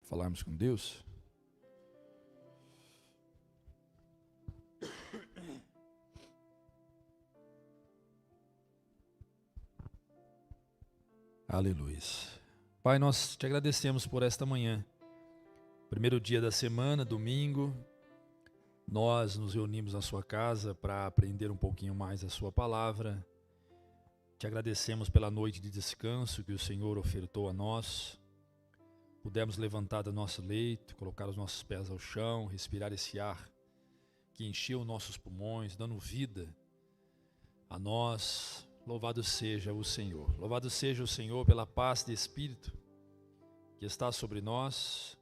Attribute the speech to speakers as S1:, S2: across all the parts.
S1: falarmos com Deus. Aleluia. Pai, nós te agradecemos por esta manhã, primeiro dia da semana, domingo. Nós nos reunimos na sua casa para aprender um pouquinho mais a sua palavra. Te agradecemos pela noite de descanso que o Senhor ofertou a nós. Pudemos levantar do nosso leito, colocar os nossos pés ao chão, respirar esse ar que encheu nossos pulmões, dando vida a nós. Louvado seja o Senhor. Louvado seja o Senhor pela paz de espírito que está sobre nós,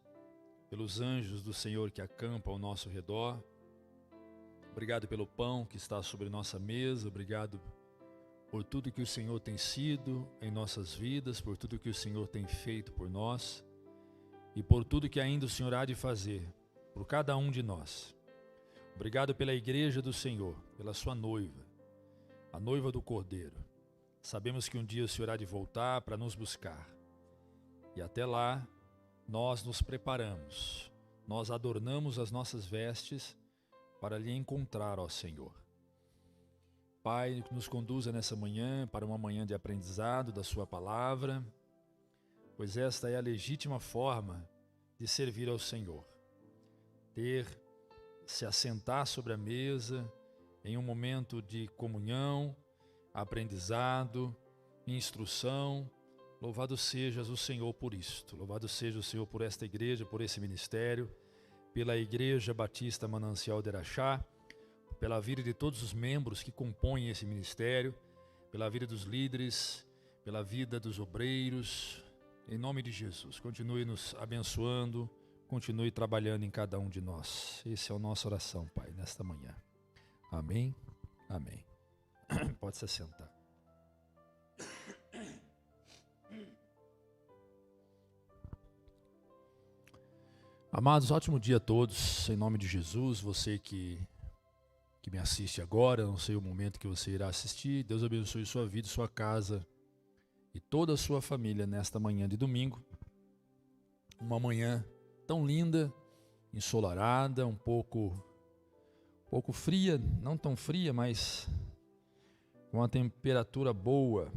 S1: pelos anjos do Senhor que acampam ao nosso redor. Obrigado pelo pão que está sobre nossa mesa. Obrigado por tudo que o Senhor tem sido em nossas vidas, por tudo que o Senhor tem feito por nós e por tudo que ainda o Senhor há de fazer por cada um de nós. Obrigado pela igreja do Senhor, pela sua noiva, a noiva do Cordeiro. Sabemos que um dia o Senhor há de voltar para nos buscar. E até lá, nós nos preparamos, nós adornamos as nossas vestes para lhe encontrar, ó Senhor. Pai, nos conduza nessa manhã para uma manhã de aprendizado da sua palavra, pois esta é a legítima forma de servir ao Senhor. Se assentar sobre a mesa em um momento de comunhão, aprendizado, instrução. Louvado sejas o Senhor por isto. Louvado seja o Senhor por esta igreja, por esse ministério, pela Igreja Batista Manancial de Araxá, pela vida de todos os membros que compõem esse ministério, pela vida dos líderes, pela vida dos obreiros. Em nome de Jesus, continue nos abençoando, continue trabalhando em cada um de nós. Essa é a nossa oração, Pai, nesta manhã. Amém, amém. Pode se sentar. Amados, ótimo dia a todos, em nome de Jesus. Você que me assiste agora, não sei o momento que você irá assistir, Deus abençoe sua vida, sua casa e toda a sua família nesta manhã de domingo. Uma manhã tão linda, ensolarada, um pouco fria, não tão fria, mas com uma temperatura boa.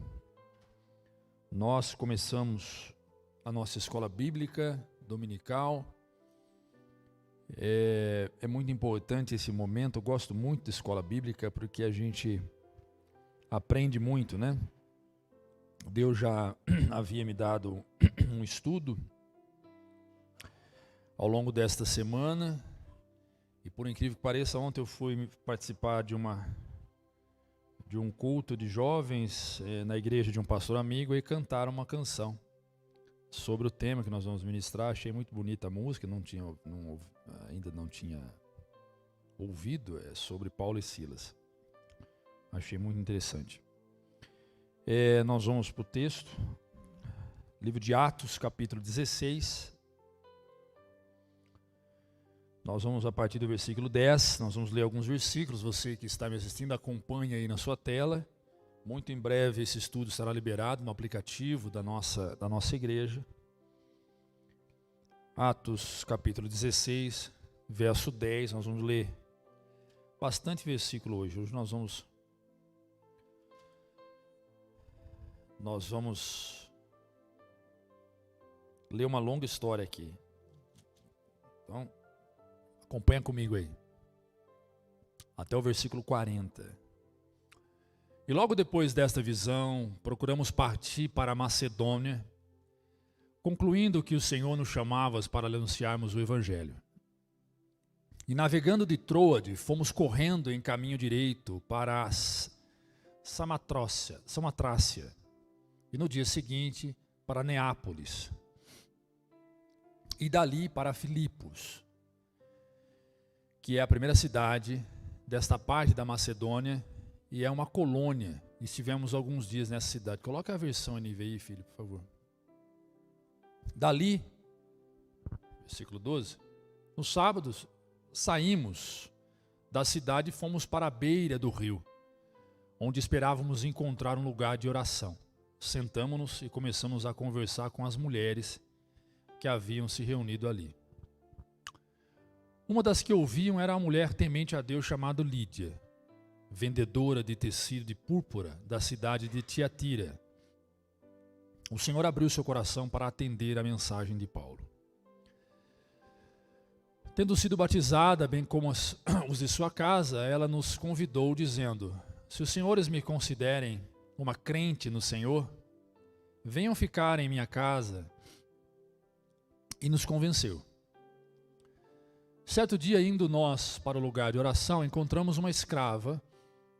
S1: Nós começamos a nossa escola bíblica dominical. É muito importante esse momento. Eu gosto muito da escola bíblica porque a gente aprende muito, né? Deus já havia me dado um estudo ao longo desta semana e, por incrível que pareça, ontem eu fui participar de um culto de jovens na igreja de um pastor amigo e cantaram uma canção sobre o tema que nós vamos ministrar. Achei muito bonita a música, ainda não tinha ouvido, sobre Paulo e Silas. Achei muito interessante. Nós vamos para o texto, livro de Atos, capítulo 16. Nós vamos a partir do versículo 10, nós vamos ler alguns versículos. Você que está me assistindo, acompanha aí na sua tela. Muito em breve esse estudo será liberado no aplicativo da nossa igreja. Atos capítulo 16, verso 10, nós vamos ler bastante versículo hoje. Hoje nós vamos ler uma longa história aqui. Então, acompanha comigo aí, até o versículo 40. E logo depois desta visão, procuramos partir para a Macedônia, concluindo que o Senhor nos chamava para anunciarmos o Evangelho. E navegando de Troade, fomos correndo em caminho direito para a Samatrácia, e no dia seguinte para Neápolis, e dali para Filipos, que é a primeira cidade desta parte da Macedônia, e é uma colônia. Estivemos alguns dias nessa cidade. Coloca a versão NVI, filho, por favor. Dali, versículo 12, no sábado saímos da cidade e fomos para a beira do rio, onde esperávamos encontrar um lugar de oração. Sentamo-nos e começamos a conversar com as mulheres que haviam se reunido ali. Uma das que ouviam era a mulher temente a Deus chamada Lídia, vendedora de tecido de púrpura da cidade de Tiatira. O Senhor abriu seu coração para atender a mensagem de Paulo. Tendo sido batizada, bem como os de sua casa, ela nos convidou, dizendo: se os senhores me considerem uma crente no Senhor, venham ficar em minha casa. E nos convenceu. Certo dia, indo nós para o lugar de oração, encontramos uma escrava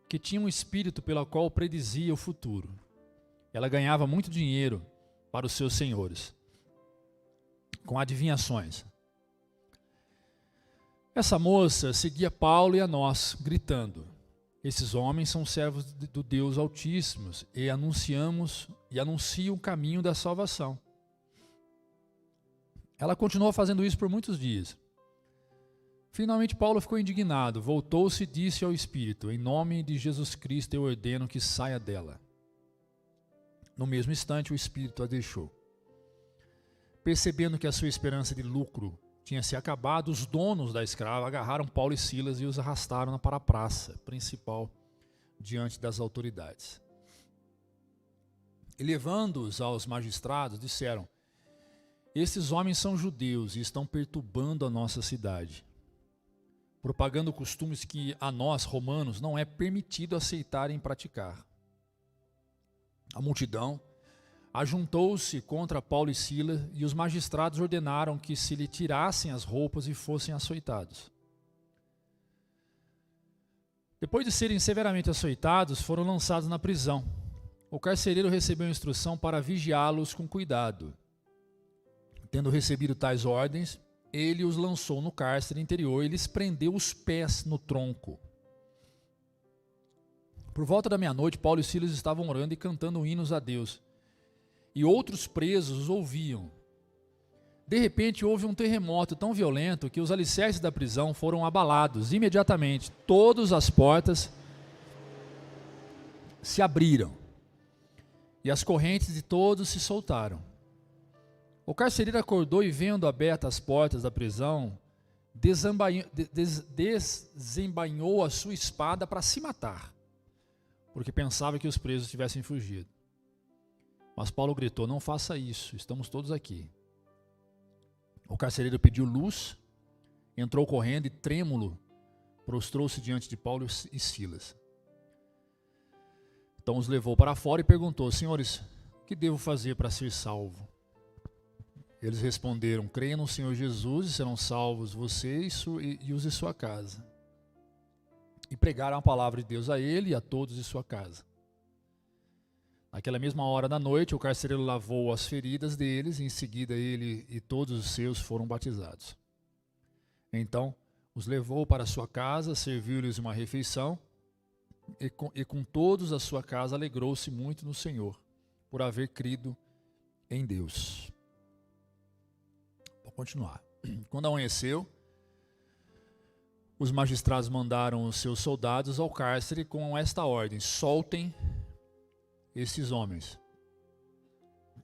S1: que tinha um espírito pelo qual predizia o futuro. Ela ganhava muito dinheiro para os seus senhores, com adivinhações. Essa moça seguia Paulo e a nós, gritando: esses homens são servos do Deus Altíssimo e anunciam o caminho da salvação. Ela continuou fazendo isso por muitos dias. Finalmente Paulo ficou indignado, voltou-se e disse ao Espírito: em nome de Jesus Cristo eu ordeno que saia dela. No mesmo instante o Espírito a deixou. Percebendo que a sua esperança de lucro tinha se acabado, os donos da escrava agarraram Paulo e Silas e os arrastaram para a praça principal diante das autoridades. E levando-os aos magistrados, disseram: esses homens são judeus e estão perturbando a nossa cidade, propagando costumes que a nós, romanos, não é permitido aceitar e praticar. A multidão ajuntou-se contra Paulo e Silas e os magistrados ordenaram que se lhe tirassem as roupas e fossem açoitados. Depois de serem severamente açoitados, foram lançados na prisão. O carcereiro recebeu instrução para vigiá-los com cuidado. Tendo recebido tais ordens, ele os lançou no cárcere interior e lhes prendeu os pés no tronco. Por volta da meia-noite, Paulo e Silas estavam orando e cantando hinos a Deus, e outros presos os ouviam. De repente, houve um terremoto tão violento que os alicerces da prisão foram abalados. Imediatamente, todas as portas se abriram, e as correntes de todos se soltaram. O carcereiro acordou e, vendo abertas as portas da prisão, desembainhou a sua espada para se matar, porque pensava que os presos tivessem fugido. Mas Paulo gritou: não faça isso, estamos todos aqui. O carcereiro pediu luz, entrou correndo e, trêmulo, prostrou-se diante de Paulo e Silas. Então os levou para fora e perguntou: senhores, o que devo fazer para ser salvo? Eles responderam: creia no Senhor Jesus e serão salvos você e os de sua casa. E pregaram a palavra de Deus a ele e a todos de sua casa. Naquela mesma hora da noite, o carcereiro lavou as feridas deles, e em seguida ele e todos os seus foram batizados. Então os levou para sua casa, serviu-lhes uma refeição, e com todos a sua casa alegrou-se muito no Senhor, por haver crido em Deus. Vou continuar. Quando amanheceu, os magistrados mandaram os seus soldados ao cárcere com esta ordem: soltem esses homens.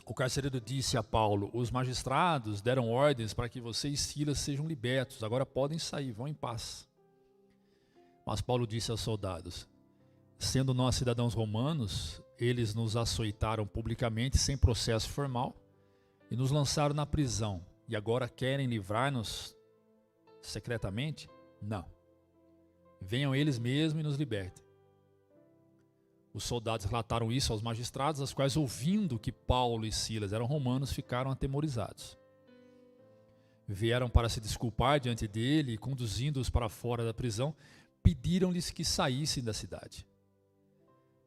S1: O carcereiro disse a Paulo: os magistrados deram ordens para que você e Silas sejam libertos, agora podem sair, vão em paz. Mas Paulo disse aos soldados: sendo nós cidadãos romanos, eles nos açoitaram publicamente sem processo formal e nos lançaram na prisão, e agora querem livrar-nos secretamente? Não. Venham eles mesmos e nos libertem. Os soldados relataram isso aos magistrados, os quais, ouvindo que Paulo e Silas eram romanos, ficaram atemorizados. Vieram para se desculpar diante dele e, conduzindo-os para fora da prisão, pediram-lhes que saíssem da cidade.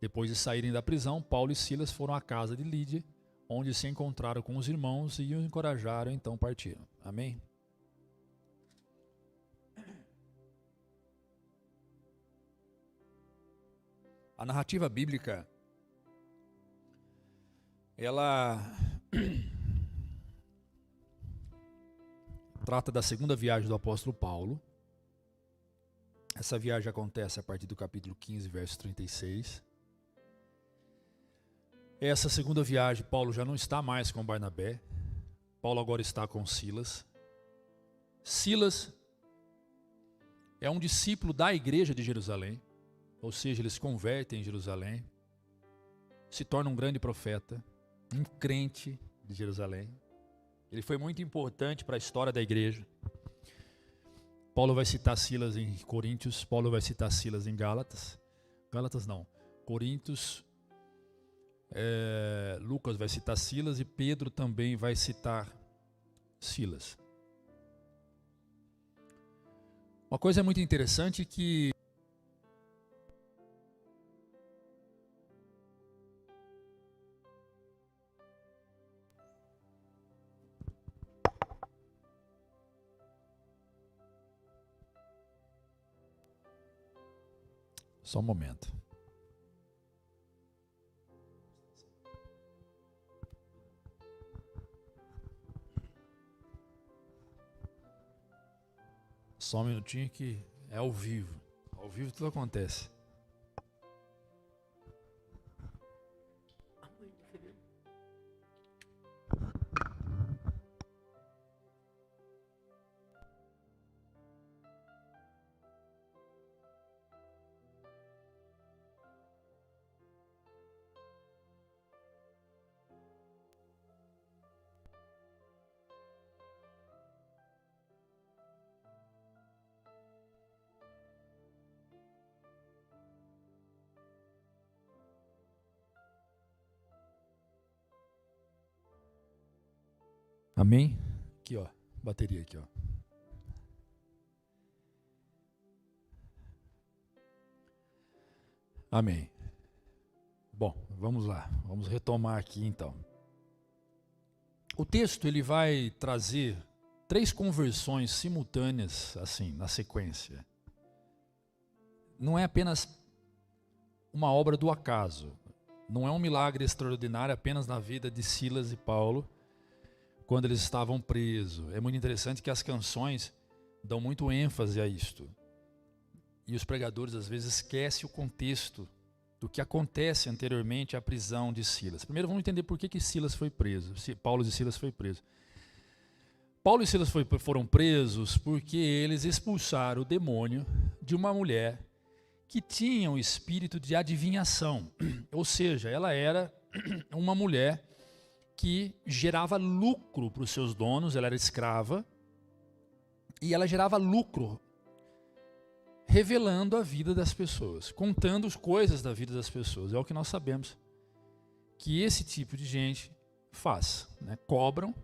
S1: Depois de saírem da prisão, Paulo e Silas foram à casa de Lídia, onde se encontraram com os irmãos e os encorajaram, então partiram. Amém? A narrativa bíblica, ela trata da segunda viagem do apóstolo Paulo. Essa viagem acontece a partir do capítulo 15, verso 36. Essa segunda viagem, Paulo já não está mais com Barnabé. Paulo agora está com Silas. Silas é um discípulo da igreja de Jerusalém, ou seja, ele se converte em Jerusalém, se torna um grande profeta, um crente de Jerusalém. Ele foi muito importante para a história da igreja. Paulo vai citar Silas em Coríntios, Paulo vai citar Silas em Gálatas. Gálatas não, Coríntios. Lucas vai citar Silas e Pedro também vai citar Silas. Uma coisa muito interessante que só um momento. Só um minutinho que é ao vivo. Ao vivo tudo acontece. Amém? Aqui, ó. Bateria aqui, ó. Amém. Bom, vamos lá. Vamos retomar aqui então. O texto ele vai trazer 3 conversões simultâneas, assim, na sequência. Não é apenas uma obra do acaso. Não é um milagre extraordinário apenas na vida de Silas e Paulo, quando eles estavam presos. É muito interessante que as canções dão muito ênfase a isto. E os pregadores às vezes esquecem o contexto do que acontece anteriormente à prisão de Silas. Primeiro vamos entender por que Silas foi preso. Paulo e Silas foi preso. Paulo e Silas foram presos porque eles expulsaram o demônio de uma mulher que tinha um espírito de adivinhação. Ou seja, ela era uma mulher que gerava lucro para os seus donos, ela era escrava, e ela gerava lucro, revelando a vida das pessoas, contando as coisas da vida das pessoas. É o que nós sabemos que esse tipo de gente faz, né? Cobram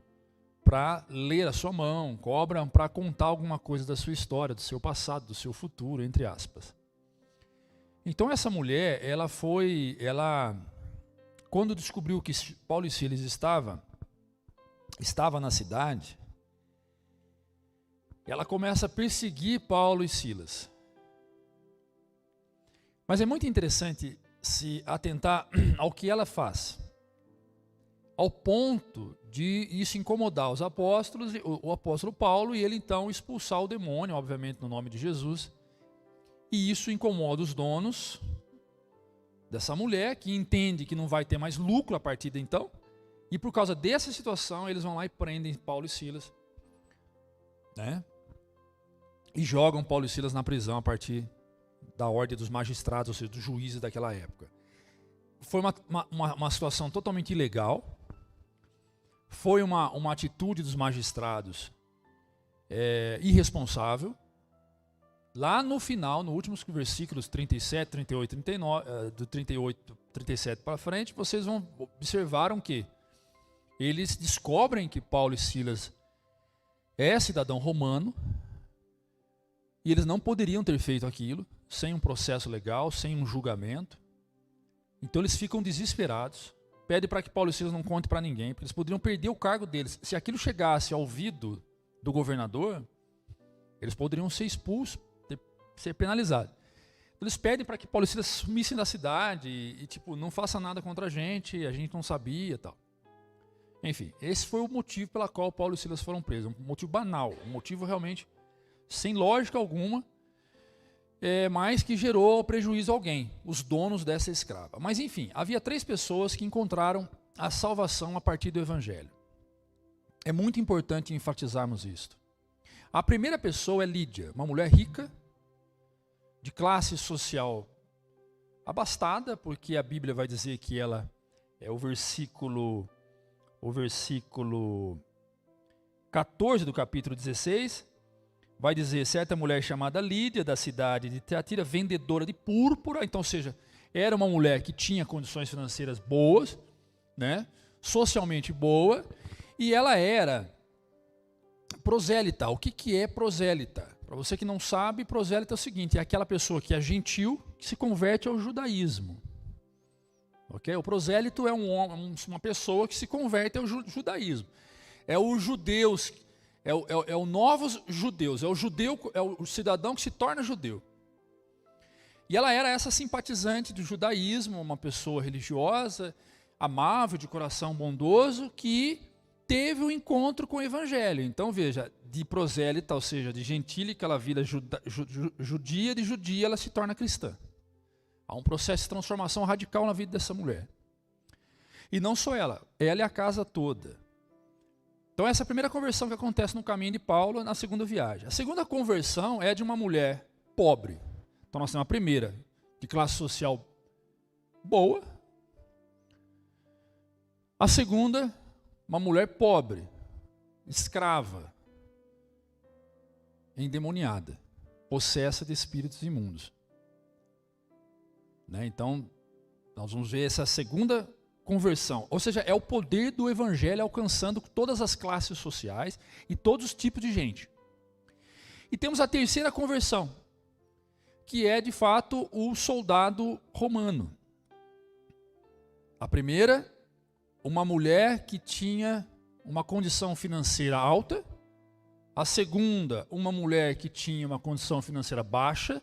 S1: para ler a sua mão, cobram para contar alguma coisa da sua história, do seu passado, do seu futuro, entre aspas. Então essa mulher, quando descobriu que Paulo e Silas estava na cidade, ela começa a perseguir Paulo e Silas. Mas é muito interessante se atentar ao que ela faz, ao ponto de isso incomodar os apóstolos, o apóstolo Paulo, e ele então expulsar o demônio, obviamente no nome de Jesus, e isso incomoda os donos dessa mulher, que entende que não vai ter mais lucro a partir de então, e por causa dessa situação eles vão lá e prendem Paulo e Silas, né? E jogam Paulo e Silas na prisão a partir da ordem dos magistrados, ou seja, dos juízes daquela época. Foi uma situação totalmente ilegal, foi uma atitude dos magistrados irresponsável. Lá no final, nos últimos versículos 37, 38, 39, do 38, 37 para frente, vocês observaram que eles descobrem que Paulo e Silas é cidadão romano, e eles não poderiam ter feito aquilo sem um processo legal, sem um julgamento. Então eles ficam desesperados, pedem para que Paulo e Silas não contem para ninguém, porque eles poderiam perder o cargo deles. Se aquilo chegasse ao ouvido do governador, eles poderiam ser expulsos, ser penalizados. Então eles pedem para que Paulo e Silas sumissem da cidade e tipo, não faça nada contra a gente não sabia, tal. Enfim, esse foi o motivo pela qual Paulo e Silas foram presos, um motivo banal, um motivo realmente sem lógica alguma, mas que gerou prejuízo a alguém, os donos dessa escrava. Mas enfim, havia 3 pessoas que encontraram a salvação a partir do Evangelho. é muito importante enfatizarmos isto. A primeira pessoa é Lídia, uma mulher rica, de classe social abastada, porque a Bíblia vai dizer que ela é o versículo 14 do capítulo 16, vai dizer, certa mulher chamada Lídia, da cidade de Tiatira, vendedora de púrpura, então, ou seja, era uma mulher que tinha condições financeiras boas, né, socialmente boa, e ela era prosélita. O que é prosélita? Para você que não sabe, prosélita é o seguinte, é aquela pessoa que é gentil, que se converte ao judaísmo. Okay? O prosélito é uma pessoa que se converte ao judaísmo. É os judeus, é o novos judeus, é o cidadão que se torna judeu. E ela era essa simpatizante do judaísmo, uma pessoa religiosa, amável, de coração bondoso, que teve um encontro com o evangelho. Então veja, de prosélita, ou seja, de gentílica, ela vira judia, de judia ela se torna cristã. Há um processo de transformação radical na vida dessa mulher. E não só ela e a casa toda. Então essa é a primeira conversão que acontece no caminho de Paulo na segunda viagem. A segunda conversão é de uma mulher pobre. Então nós temos a primeira, de classe social boa. A segunda, uma mulher pobre, escrava, endemoniada, possessa de espíritos imundos. Né? Então, nós vamos ver essa segunda conversão. Ou seja, é o poder do evangelho alcançando todas as classes sociais e todos os tipos de gente. E temos a terceira conversão, que é, de fato, o soldado romano. A primeira, uma mulher que tinha uma condição financeira alta. A segunda, uma mulher que tinha uma condição financeira baixa.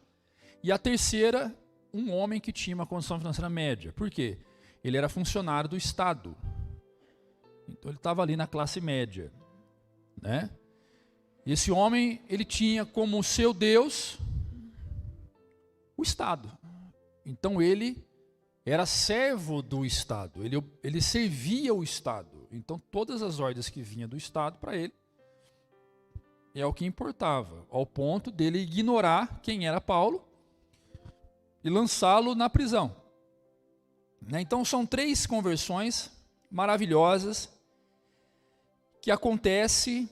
S1: E a terceira, um homem que tinha uma condição financeira média. Por quê? Ele era funcionário do Estado. Então ele estava ali na classe média. Né? E esse homem, ele tinha como seu Deus o Estado. Então ele era servo do Estado. Ele servia o Estado. Então todas as ordens que vinham do Estado para ele é o que importava. Ao ponto dele ignorar quem era Paulo e lançá-lo na prisão. Então são 3 conversões maravilhosas que acontecem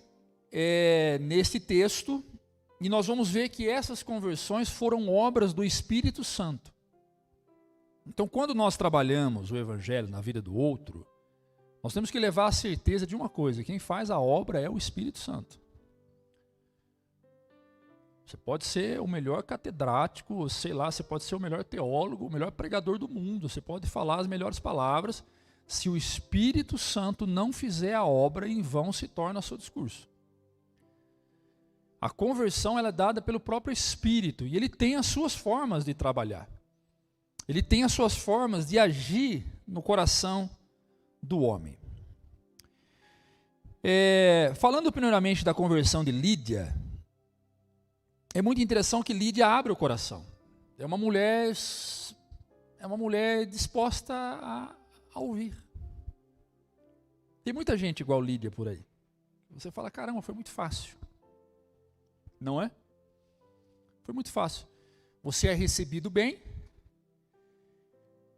S1: nesse texto, e nós vamos ver que essas conversões foram obras do Espírito Santo. Então quando nós trabalhamos o Evangelho na vida do outro, nós temos que levar a certeza de uma coisa: quem faz a obra é o Espírito Santo. Você pode ser o melhor catedrático, sei lá, você pode ser o melhor teólogo, o melhor pregador do mundo, você pode falar as melhores palavras, se o Espírito Santo não fizer a obra, em vão se torna o seu discurso. A conversão ela é dada pelo próprio Espírito, e ele tem as suas formas de trabalhar. Ele tem as suas formas de agir no coração do homem. Falando primeiramente da conversão de Lídia, é muito interessante que Lídia abre o coração. É uma mulher disposta a ouvir. Tem muita gente igual Lídia por aí. Você fala, caramba, foi muito fácil. Não é? Foi muito fácil. Você é recebido bem,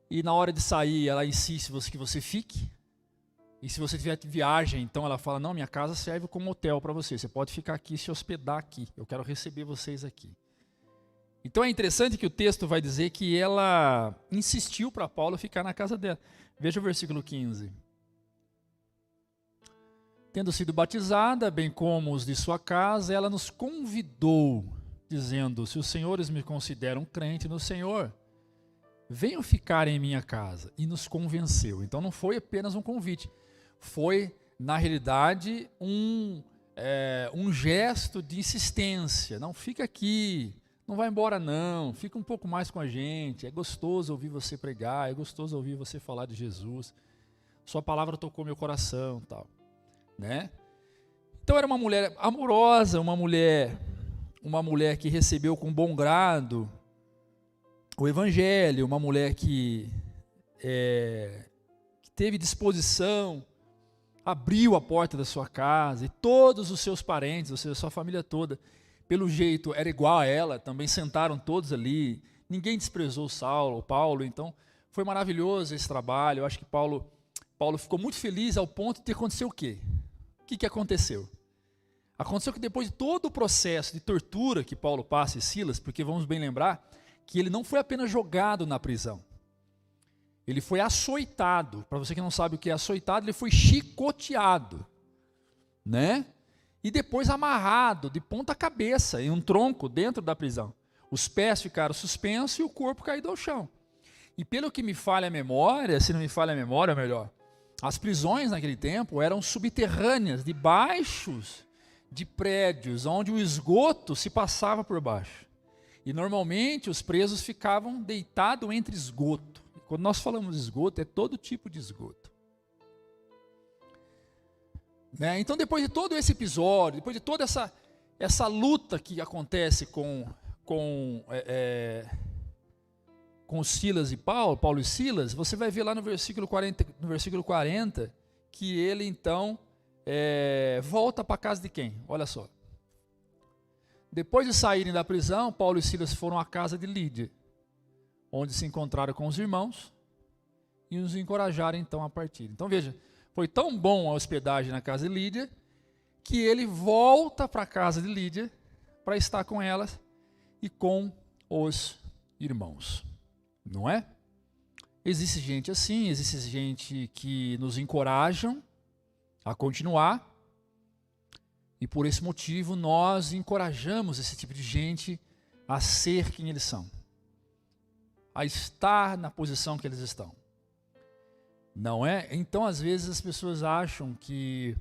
S1: e na hora de sair ela insiste que você fique. E se você tiver viagem, então ela fala, não, minha casa serve como hotel para você. Você pode ficar aqui, se hospedar aqui. Eu quero receber vocês aqui. Então é interessante que o texto vai dizer que ela insistiu para Paulo ficar na casa dela. Veja o versículo 15. Tendo sido batizada, bem como os de sua casa, ela nos convidou, dizendo, se os senhores me consideram crente no Senhor, venham ficar em minha casa. E nos convenceu. Então não foi apenas um convite. Foi, na realidade, um gesto de insistência. Não, fica aqui, não vai embora não, fica um pouco mais com a gente, é gostoso ouvir você pregar, é gostoso ouvir você falar de Jesus, sua palavra tocou meu coração, tal, né? Então era uma mulher amorosa, uma mulher que recebeu com bom grado o Evangelho, uma mulher que teve disposição abriu a porta da sua casa e todos os seus parentes, ou seja, a sua família toda, pelo jeito era igual a ela, também sentaram todos ali, ninguém desprezou Paulo, então foi maravilhoso esse trabalho. Eu acho que Paulo ficou muito feliz ao ponto de acontecer o quê? O que aconteceu? Aconteceu que depois de todo o processo de tortura que Paulo passa e Silas, porque vamos bem lembrar que ele não foi apenas jogado na prisão, ele foi açoitado. Para você que não sabe o que é açoitado, ele foi chicoteado, né? E depois amarrado de ponta cabeça em um tronco dentro da prisão. Os pés ficaram suspensos e o corpo caído ao chão. E pelo que me falha a memória, se não me falha a memória, melhor, as prisões naquele tempo eram subterrâneas, debaixo de prédios, onde o esgoto se passava por baixo. E normalmente os presos ficavam deitados entre esgoto. Quando nós falamos de esgoto, é todo tipo de esgoto. Né? Então, depois de todo esse episódio, depois de toda essa luta que acontece com Silas e Paulo e Silas, você vai ver lá no versículo 40 que ele então volta para a casa de quem? Olha só. Depois de saírem da prisão, Paulo e Silas foram à casa de Lídia, onde se encontraram com os irmãos e os encorajaram então a partir. Então veja, foi tão bom a hospedagem na casa de Lídia, que ele volta para a casa de Lídia para estar com elas e com os irmãos. Não é? Existe gente assim, existe gente que nos encorajam a continuar, e por esse motivo nós encorajamos esse tipo de gente a ser quem eles são, a estar na posição que eles estão. Não é? Então, às vezes, as pessoas acham que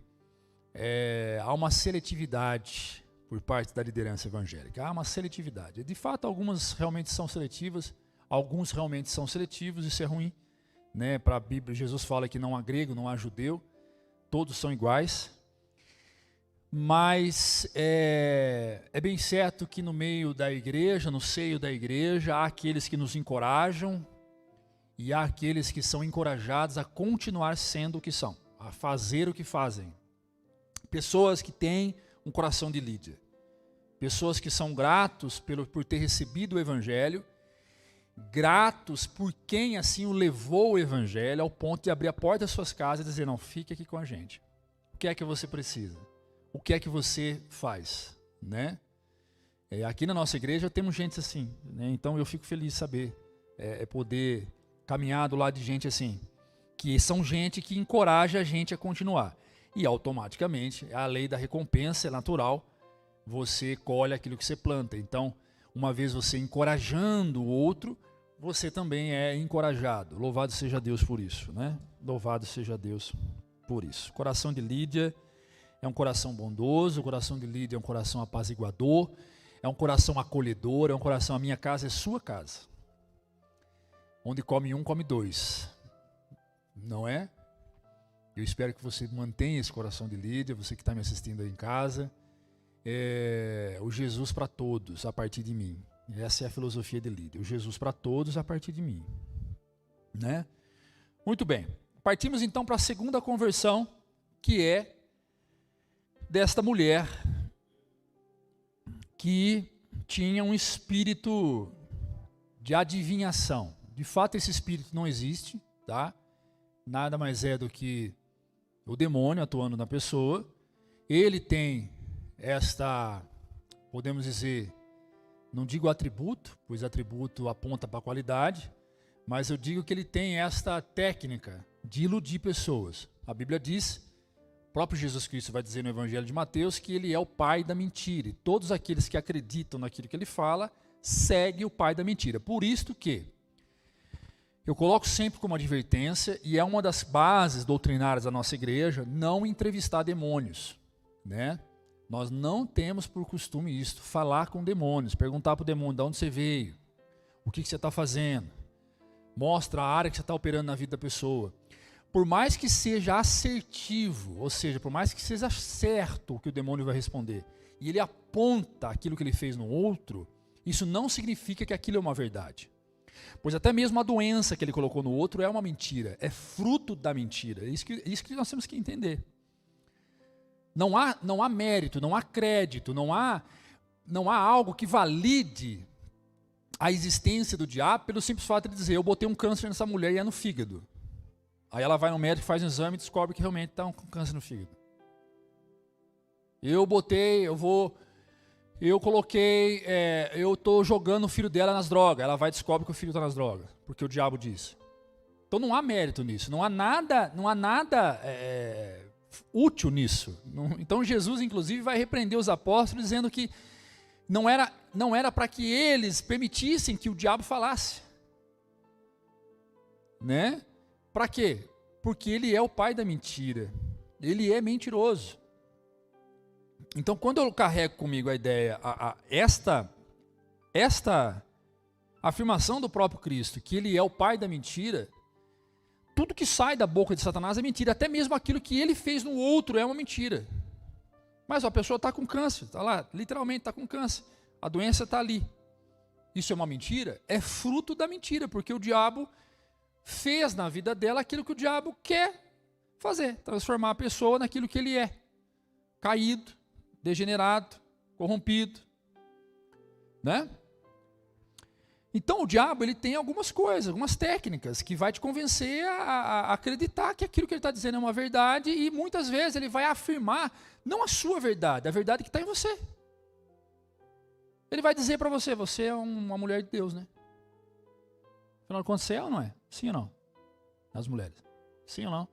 S1: há uma seletividade por parte da liderança evangélica. Há uma seletividade. De fato, algumas realmente são seletivas, alguns realmente são seletivos, isso é ruim. Né? Para a Bíblia, Jesus fala que não há grego, não há judeu, todos são iguais. Mas é bem certo que no meio da igreja, no seio da igreja, há aqueles que nos encorajam e há aqueles que são encorajados a continuar sendo o que são, a fazer o que fazem. Pessoas que têm um coração de Lídia, pessoas que são gratos por ter recebido o evangelho, gratos por quem assim o levou o evangelho ao ponto de abrir a porta das suas casas e dizer, não, fique aqui com a gente. O que é que você precisa? O que é que você faz? Né? Aqui na nossa igreja temos gente assim, né? Então eu fico feliz de saber, poder caminhar do lado de gente assim, que são gente que encoraja a gente a continuar. E automaticamente, a lei da recompensa é natural, você colhe aquilo que você planta. Então, uma vez você encorajando o outro, você também é encorajado. Louvado seja Deus por isso, né? Louvado seja Deus por isso. O coração de Lídia é um coração bondoso, o coração de Lídia é um coração apaziguador, é um coração acolhedor, é um coração, a minha casa é sua casa. Onde come um, come dois. Não é? Eu espero que você mantenha esse coração de Lídia, você que está me assistindo aí em casa. O Jesus para todos, a partir de mim. Essa é a filosofia de Lídia. O Jesus para todos, a partir de mim. Né? Muito bem. Partimos então para a segunda conversão, que é desta mulher que tinha um espírito de adivinhação. De fato, esse espírito não existe, tá? Nada mais é do que o demônio atuando na pessoa. Ele tem esta, podemos dizer, não digo atributo, pois atributo aponta para a qualidade, mas eu digo que ele tem esta técnica de iludir pessoas. A Bíblia diz, o próprio Jesus Cristo vai dizer no Evangelho de Mateus, que ele é o pai da mentira. E todos aqueles que acreditam naquilo que ele fala, seguem o pai da mentira. Por isto que eu coloco sempre como advertência, e é uma das bases doutrinárias da nossa igreja, não entrevistar demônios, né? Nós não temos por costume isto, falar com demônios, perguntar para o demônio de onde você veio, o que você está fazendo, mostra a área que você está operando na vida da pessoa. Por mais que seja assertivo, ou seja, por mais que seja certo o que o demônio vai responder, e ele aponta aquilo que ele fez no outro, isso não significa que aquilo é uma verdade. Pois até mesmo a doença que ele colocou no outro é uma mentira, é fruto da mentira. É isso que nós temos que entender. Não há mérito, não há crédito, não há algo que valide a existência do diabo pelo simples fato de dizer, eu botei um câncer nessa mulher e é no fígado. Aí ela vai no médico, faz um exame e descobre que realmente está com câncer no fígado. Eu estou jogando o filho dela nas drogas. Ela vai e descobre que o filho está nas drogas, porque o diabo disse. Então não há mérito nisso, não há nada útil nisso. Então Jesus, inclusive, vai repreender os apóstolos dizendo que não era para que eles permitissem que o diabo falasse. Né? Para quê? Porque ele é o pai da mentira. Ele é mentiroso. Então, quando eu carrego comigo a ideia, esta afirmação do próprio Cristo, que ele é o pai da mentira, tudo que sai da boca de Satanás é mentira, até mesmo aquilo que ele fez no outro é uma mentira. Mas a pessoa está com câncer, está lá, literalmente está com câncer, a doença está ali. Isso é uma mentira? É fruto da mentira, porque o diabo fez na vida dela aquilo que o diabo quer fazer, transformar a pessoa naquilo que ele é, caído, degenerado, corrompido, né? Então o diabo ele tem algumas coisas, algumas técnicas que vai te convencer a acreditar que aquilo que ele está dizendo é uma verdade e muitas vezes ele vai afirmar não a sua verdade, a verdade que está em você. Ele vai dizer para você, você é uma mulher de Deus, né? Afinal de contas, você é ou não é? Sim ou não? As mulheres. Sim ou não?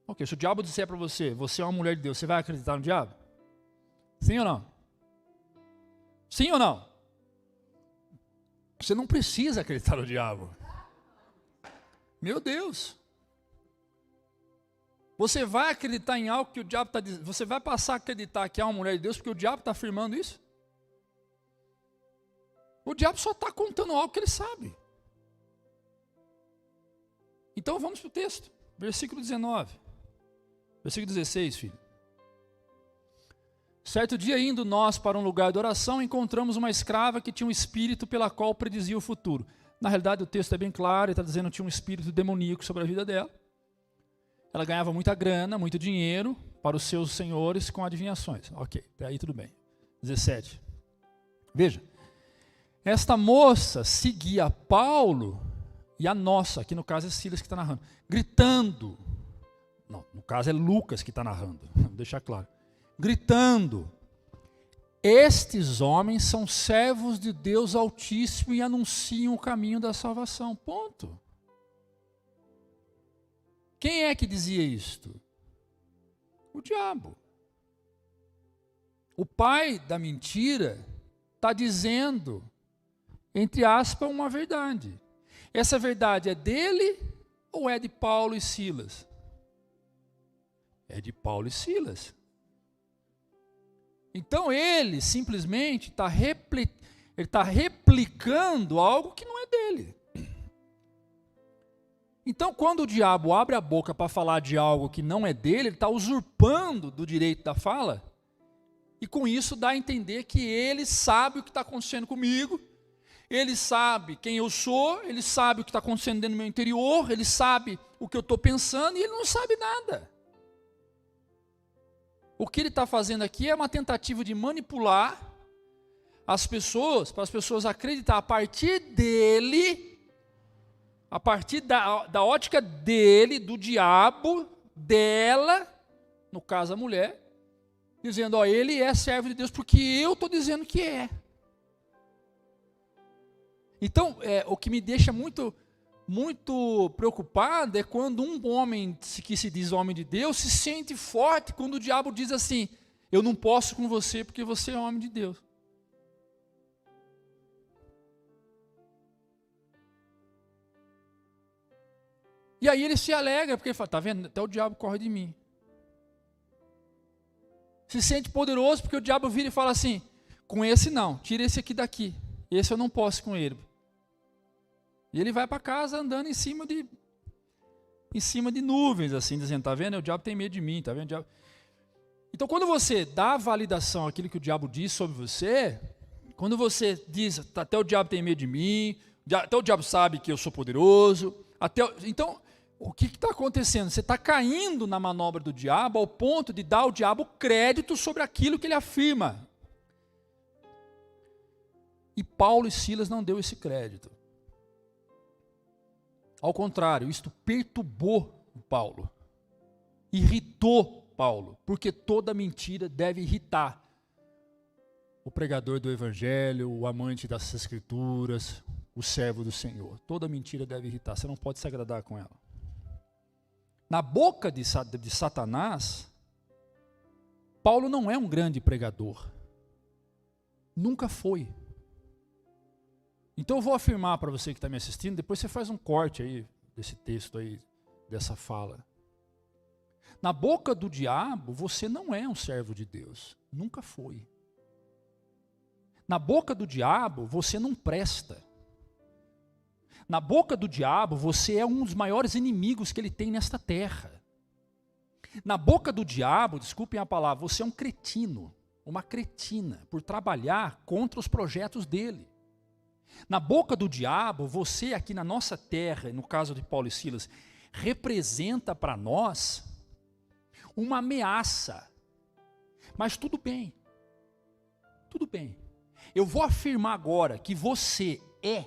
S1: Ok, se o diabo disser para você, você é uma mulher de Deus, você vai acreditar no diabo? Sim ou não? Sim ou não? Você não precisa acreditar no diabo. Meu Deus. Você vai acreditar em algo que o diabo está dizendo? Você vai passar a acreditar que é uma mulher de Deus porque o diabo está afirmando isso? O diabo só está contando algo que ele sabe. Então vamos para o texto. Versículo 19. Versículo 16, filho. Certo dia, indo nós para um lugar de oração, encontramos uma escrava que tinha um espírito pela qual predizia o futuro. Na realidade, o texto é bem claro, ele está dizendo que tinha um espírito demoníaco sobre a vida dela. Ela ganhava muita grana, muito dinheiro para os seus senhores com adivinhações. Ok, até aí tudo bem. 17. Veja, esta moça seguia Paulo e a nossa, aqui no caso é Silas que está narrando, gritando. Não, no caso é Lucas que está narrando, vou deixar claro. Gritando, estes homens são servos de Deus Altíssimo e anunciam o caminho da salvação. Ponto. Quem é que dizia isto? O diabo. O pai da mentira está dizendo, entre aspas, uma verdade. Essa verdade é dele ou é de Paulo e Silas? É de Paulo e Silas. Então ele simplesmente está replicando algo que não é dele. Então quando o diabo abre a boca para falar de algo que não é dele, ele está usurpando do direito da fala, e com isso dá a entender que ele sabe o que está acontecendo comigo, ele sabe quem eu sou, ele sabe o que está acontecendo dentro do meu interior, ele sabe o que eu estou pensando e ele não sabe nada. O que ele está fazendo aqui é uma tentativa de manipular as pessoas, para as pessoas acreditar a partir dele, a partir da ótica dele, do diabo, dela, no caso a mulher, dizendo, ó, ele é servo de Deus porque eu estou dizendo que é. Então, o que me deixa muito preocupado é quando um homem que se diz homem de Deus se sente forte quando o diabo diz assim, eu não posso com você porque você é homem de Deus. E aí ele se alegra, porque ele fala, tá vendo, até o diabo corre de mim. Se sente poderoso porque o diabo vira e fala assim, com esse não, tira esse aqui daqui, esse eu não posso com ele. E ele vai para casa andando em cima de nuvens, assim, dizendo, tá vendo? O diabo tem medo de mim, tá vendo? Então, quando você dá validação àquilo que o diabo diz sobre você, quando você diz, até o diabo tem medo de mim, Até o diabo sabe que eu sou poderoso. Então, o que está acontecendo? Você está caindo na manobra do diabo ao ponto de dar ao diabo crédito sobre aquilo que ele afirma. E Paulo e Silas não deu esse crédito. Ao contrário, isto perturbou Paulo. Irritou Paulo, porque toda mentira deve irritar o pregador do evangelho, o amante das escrituras, o servo do Senhor. Toda mentira deve irritar, você não pode se agradar com ela. Na boca de Satanás, Paulo não é um grande pregador. Nunca foi. Então eu vou afirmar para você que está me assistindo, depois você faz um corte aí desse texto aí, dessa fala. Na boca do diabo, você não é um servo de Deus. Nunca foi. Na boca do diabo, você não presta. Na boca do diabo, você é um dos maiores inimigos que ele tem nesta terra. Na boca do diabo, desculpem a palavra, você é um cretino, uma cretina, por trabalhar contra os projetos dele. Na boca do diabo, você aqui na nossa terra, no caso de Paulo e Silas, representa para nós uma ameaça. Mas tudo bem. Tudo bem. Eu vou afirmar agora que você é,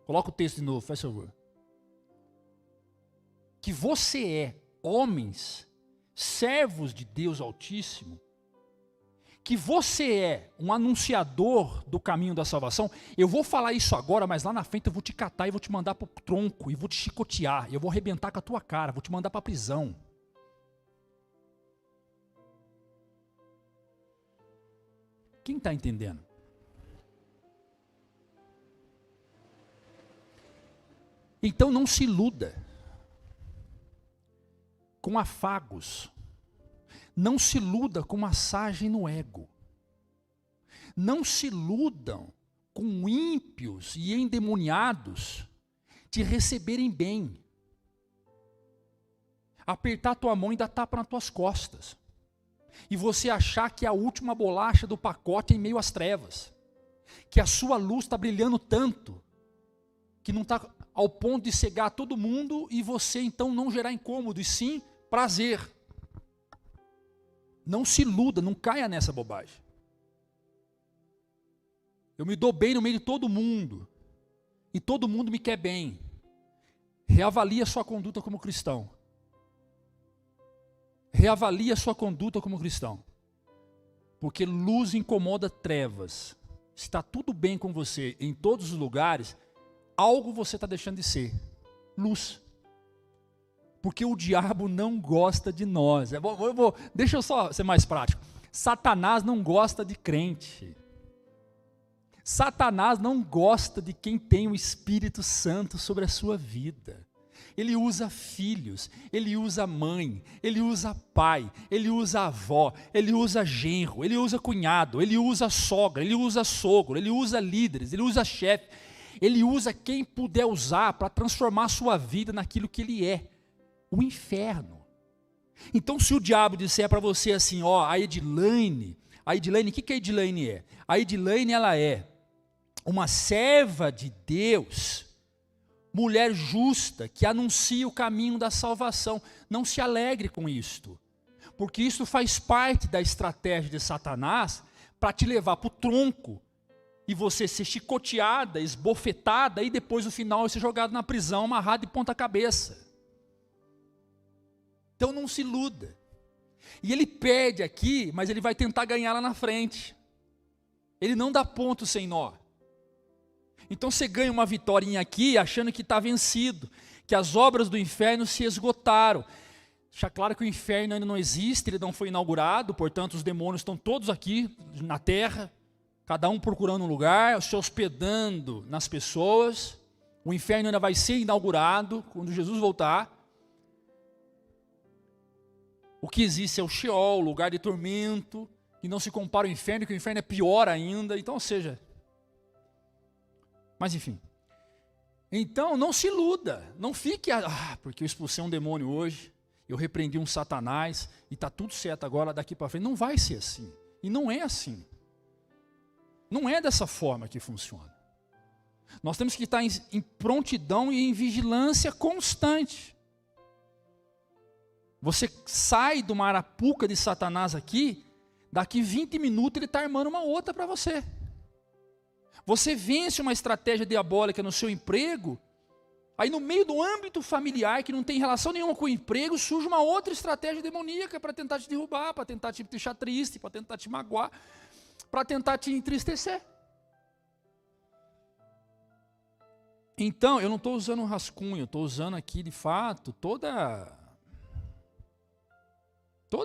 S1: coloca o texto de novo, faz favor. Que você é homens, servos de Deus Altíssimo, que você é um anunciador do caminho da salvação. Eu vou falar isso agora, mas lá na frente eu vou te catar e vou te mandar para o tronco, e vou te chicotear, eu vou arrebentar com a tua cara, vou te mandar para a prisão. Quem está entendendo? Então não se iluda com afagos, não se iluda com massagem no ego, não se iludam com ímpios e endemoniados te receberem bem, apertar tua mão e dar tapa nas tuas costas, e você achar que é a última bolacha do pacote em meio às trevas, que a sua luz está brilhando tanto, que não está ao ponto de cegar todo mundo e você então não gerar incômodo, e sim prazer. Não se iluda, não caia nessa bobagem. Eu me dou bem no meio de todo mundo, e todo mundo me quer bem. Reavalie a sua conduta como cristão. Reavalie a sua conduta como cristão. Porque luz incomoda trevas. Está tudo bem com você em todos os lugares, algo você está deixando de ser. Luz. Porque o diabo não gosta de nós. Deixa eu só ser mais prático. Satanás não gosta de crente. Satanás não gosta de quem tem o Espírito Santo sobre a sua vida. Ele usa filhos, ele usa mãe, ele usa pai, ele usa avó, ele usa genro, ele usa cunhado, ele usa sogra, ele usa sogro, ele usa líderes, ele usa chefe. Ele usa quem puder usar para transformar a sua vida naquilo que ele é. O inferno. Então se o diabo disser para você assim, ó, a Edilane, o que a Edilane é? A Edilane, ela é uma serva de Deus, mulher justa, que anuncia o caminho da salvação. Não se alegre com isto, porque isso faz parte da estratégia de Satanás para te levar para o tronco, e você ser chicoteada, esbofetada, e depois no final ser jogado na prisão, amarrado de ponta cabeça. Então não se iluda. E ele perde aqui, mas ele vai tentar ganhar lá na frente. Ele não dá ponto sem nó. Então você ganha uma vitória aqui, achando que está vencido, que as obras do inferno se esgotaram. Deixa claro que o inferno ainda não existe, ele não foi inaugurado, portanto os demônios estão todos aqui na terra, cada um procurando um lugar, se hospedando nas pessoas. O inferno ainda vai ser inaugurado quando Jesus voltar. O que existe é o Sheol, o lugar de tormento, que não se compara ao inferno, que o inferno é pior ainda. Então, ou seja, mas enfim. Então, não se iluda, não fique, porque eu expulsei um demônio hoje, eu repreendi um Satanás, e está tudo certo agora, daqui para frente. Não vai ser assim, e não é assim. Não é dessa forma que funciona.
S2: Nós temos que estar em prontidão e em vigilância constante. Você sai de uma arapuca de Satanás aqui, daqui 20 minutos ele está armando uma outra para você. Você vence uma estratégia diabólica no seu emprego, aí no meio do âmbito familiar, que não tem relação nenhuma com o emprego, surge uma outra estratégia demoníaca para tentar te derrubar, para tentar te deixar triste, para tentar te magoar, para tentar te entristecer. Então, eu não estou usando um rascunho, estou usando aqui, de fato, toda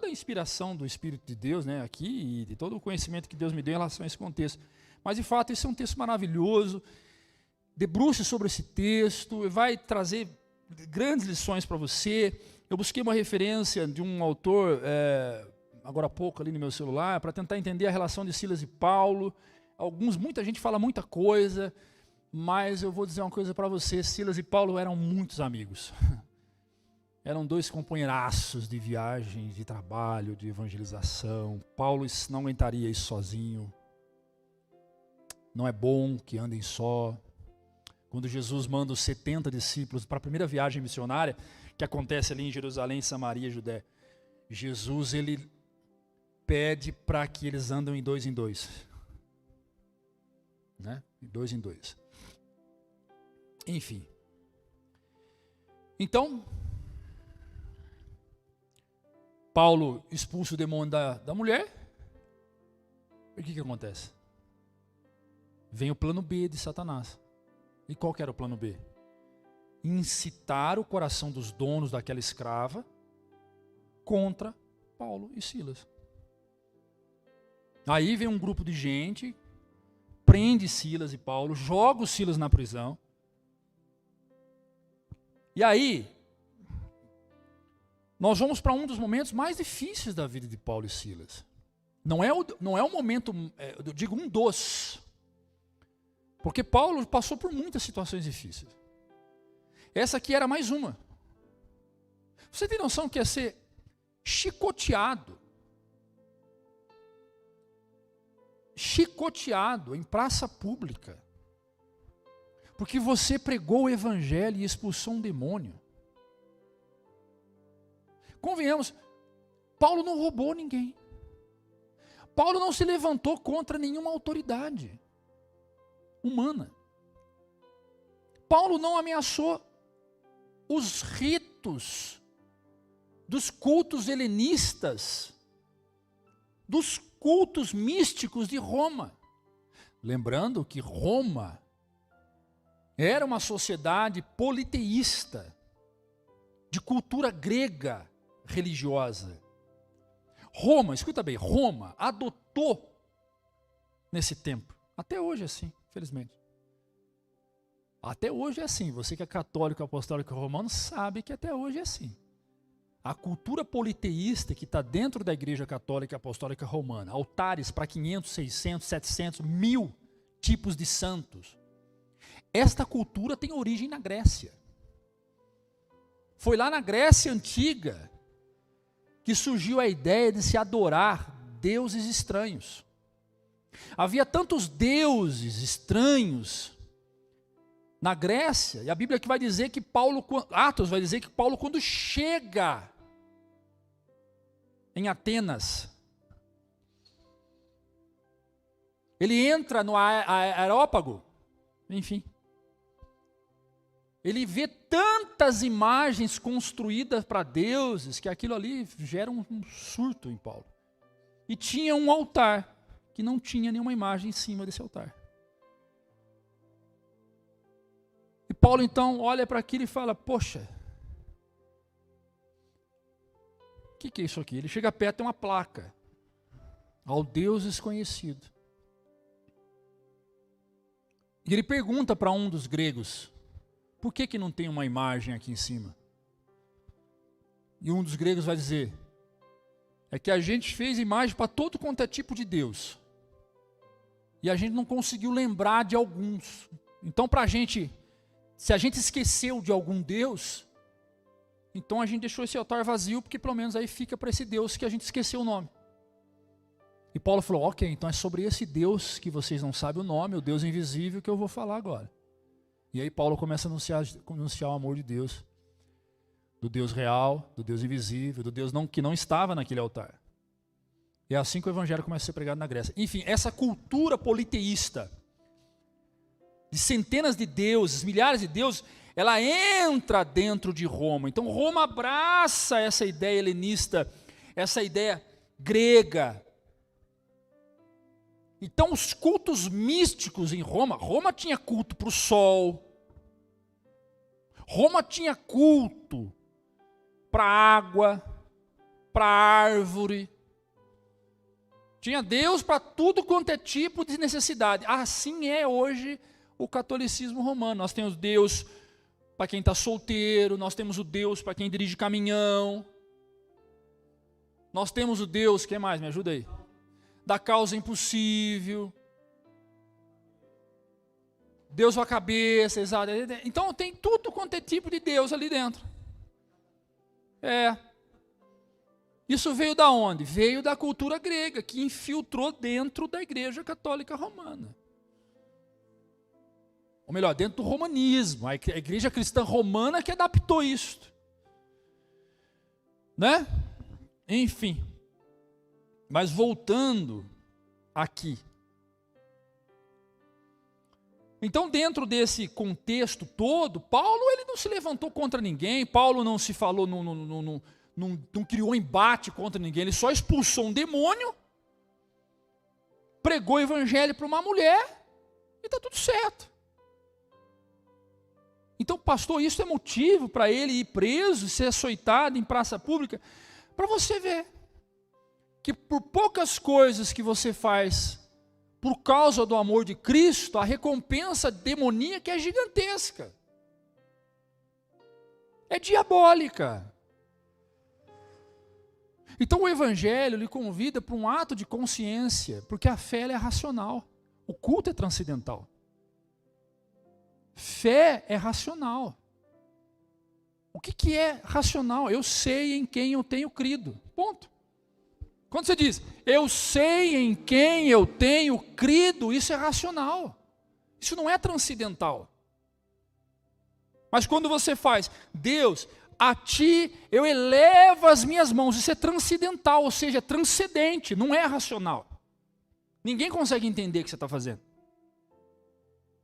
S2: a inspiração do Espírito de Deus, né, aqui, e de todo o conhecimento que Deus me deu em relação a esse contexto. Mas, de fato, esse é um texto maravilhoso. Debruce sobre esse texto, vai trazer grandes lições para você. Eu busquei uma referência de um autor, agora há pouco, ali no meu celular, para tentar entender a relação de Silas e Paulo. Muita gente fala muita coisa, mas eu vou dizer uma coisa para você: Silas e Paulo eram muitos amigos. Eram dois companheiraços de viagem, de trabalho, de evangelização. Paulo não aguentaria isso sozinho. Não é bom que andem só. Quando Jesus manda os 70 discípulos para a primeira viagem missionária, que acontece ali em Jerusalém, Samaria, Judéia, Jesus, ele pede para que eles andem em dois, né? De dois em dois. Enfim. Então, Paulo expulsa o demônio da mulher. E o que acontece? Vem o plano B de Satanás. E qual que era o plano B? Incitar o coração dos donos daquela escrava contra Paulo e Silas. Aí vem um grupo de gente, prende Silas e Paulo, joga os Silas na prisão. E aí, nós vamos para um dos momentos mais difíceis da vida de Paulo e Silas. Não é um momento, eu digo um dos. Porque Paulo passou por muitas situações difíceis. Essa aqui era mais uma. Você tem noção que é ser chicoteado em praça pública, porque você pregou o evangelho e expulsou um demônio? Convenhamos, Paulo não roubou ninguém. Paulo não se levantou contra nenhuma autoridade humana. Paulo não ameaçou os ritos dos cultos helenistas, dos cultos místicos de Roma. Lembrando que Roma era uma sociedade politeísta, de cultura grega religiosa. Roma, escuta bem, Roma adotou nesse tempo. Até hoje é assim, infelizmente. Até hoje é assim. Você que é católico, apostólico romano, sabe que até hoje é assim. A cultura politeísta que está dentro da Igreja Católica Apostólica Romana, altares para 500, 600, 700, 1000 tipos de santos. Esta cultura tem origem na Grécia. Foi lá na Grécia Antiga que surgiu a ideia de se adorar deuses estranhos. Havia tantos deuses estranhos na Grécia, e a Bíblia aqui vai dizer que Atos vai dizer que Paulo, quando chega em Atenas, ele entra no Areópago, enfim, ele vê tantas imagens construídas para deuses, que aquilo ali gera um surto em Paulo. E tinha um altar, que não tinha nenhuma imagem em cima desse altar. E Paulo então olha para aquilo e fala: poxa, o que é isso aqui? Ele chega perto, tem uma placa: ao Deus desconhecido. E ele pergunta para um dos gregos: por que não tem uma imagem aqui em cima? E um dos gregos vai dizer: é que a gente fez imagem para todo quanto é tipo de Deus, e a gente não conseguiu lembrar de alguns. Então, para a gente, se a gente esqueceu de algum Deus, então a gente deixou esse altar vazio, porque pelo menos aí fica para esse Deus que a gente esqueceu o nome. E Paulo falou: ok, então é sobre esse Deus que vocês não sabem o nome, o Deus invisível, que eu vou falar agora. E aí Paulo começa a anunciar o amor de Deus, do Deus real, do Deus invisível, do Deus que não estava naquele altar. E é assim que o evangelho começa a ser pregado na Grécia. Enfim, essa cultura politeísta, de centenas de deuses, milhares de deuses, ela entra dentro de Roma. Então Roma abraça essa ideia helenista, essa ideia grega. Então os cultos místicos em Roma tinha culto para o sol, Roma tinha culto para a água, para a árvore, tinha Deus para tudo quanto é tipo de necessidade. Assim é hoje o catolicismo romano. Nós temos Deus para quem está solteiro, nós temos o Deus para quem dirige caminhão, nós temos o Deus, que mais? Me ajuda aí. Da causa impossível, Deus a cabeça, exato. Então tem tudo quanto é tipo de Deus ali dentro. Isso veio da onde? Veio da cultura grega, que infiltrou dentro da Igreja Católica Romana. Ou melhor, dentro do romanismo, a Igreja Cristã Romana que adaptou isso. Né? Enfim. Mas voltando aqui. Então, dentro desse contexto todo, Paulo ele não se levantou contra ninguém, Paulo não se falou, não criou embate contra ninguém, ele só expulsou um demônio, pregou o evangelho para uma mulher e está tudo certo. Então, pastor, isso é motivo para ele ir preso, ser açoitado em praça pública, para você ver que por poucas coisas que você faz, por causa do amor de Cristo, a recompensa demoníaca é gigantesca. É diabólica. Então o Evangelho lhe convida para um ato de consciência, porque a fé ela é racional, o culto é transcendental. Fé é racional. O que é racional? Eu sei em quem eu tenho crido. Ponto. Quando você diz, eu sei em quem eu tenho crido, isso é racional. Isso não é transcendental. Mas quando você faz, Deus, a ti eu elevo as minhas mãos, isso é transcendental, ou seja, é transcendente, não é racional. Ninguém consegue entender o que você está fazendo.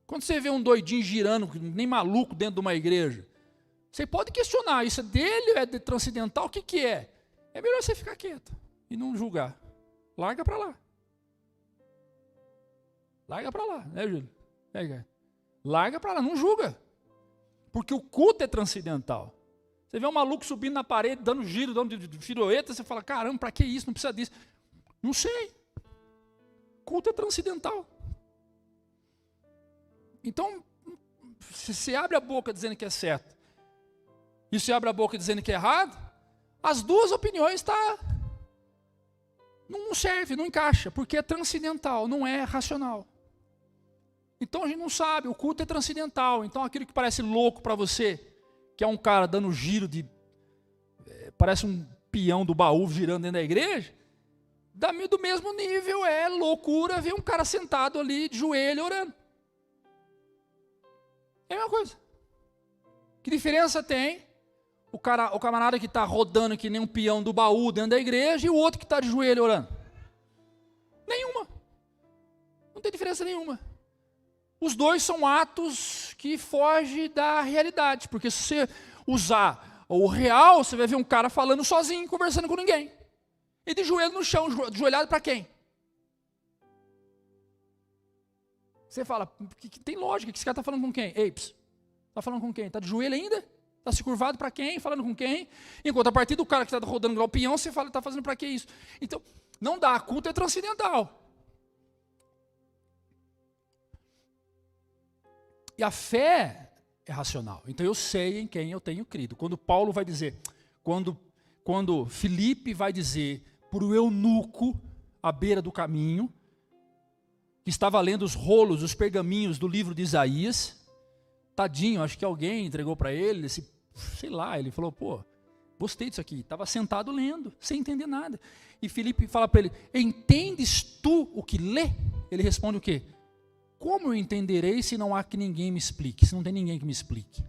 S2: Quando você vê um doidinho girando, nem maluco dentro de uma igreja, você pode questionar, isso é dele, é de transcendental, o que é? É melhor você ficar quieto e não julgar. Larga para lá. Larga para lá, né, Júlio? Larga para lá, não julga. Porque o culto é transcendental. Você vê um maluco subindo na parede, dando giro, dando de pirueta, você fala, caramba, para que isso? Não precisa disso. Não sei. Culto é transcendental. Então, se você abre a boca dizendo que é certo, e se abre a boca dizendo que é errado, as duas opiniões não serve, não encaixa, porque é transcendental, não é racional. Então a gente não sabe, o culto é transcendental, então aquilo que parece louco para você, que é um cara dando giro parece um peão do baú girando dentro da igreja, do mesmo nível é loucura ver um cara sentado ali de joelho orando. É a mesma coisa. Que diferença tem o camarada que está rodando que nem um peão do baú dentro da igreja e o outro que está de joelho orando? Nenhuma. Não tem diferença nenhuma. Os dois são atos que fogem da realidade, porque se você usar o real, você vai ver um cara falando sozinho, conversando com ninguém. E de joelho no chão, ajoelhado para quem? Você fala, que tem lógica, que esse cara está falando com quem? Eips, está falando com quem? Está de joelho ainda? Está se curvado para quem? Falando com quem? Enquanto a partir do cara que está rodando igual o peão, você fala, está fazendo para que isso? Então, não dá, culto é transcendental. E a fé é racional. Então eu sei em quem eu tenho crido. Quando Paulo vai dizer, quando Filipe vai dizer para o eunuco à beira do caminho, que estava lendo os rolos, os pergaminhos do livro de Isaías, tadinho, acho que alguém entregou para ele, sei lá, ele falou, pô, gostei disso aqui, estava sentado lendo, sem entender nada. E Filipe fala para ele, entendes tu o que lê? Ele responde o quê? como eu entenderei se não há que ninguém me explique, se não tem ninguém que me explique?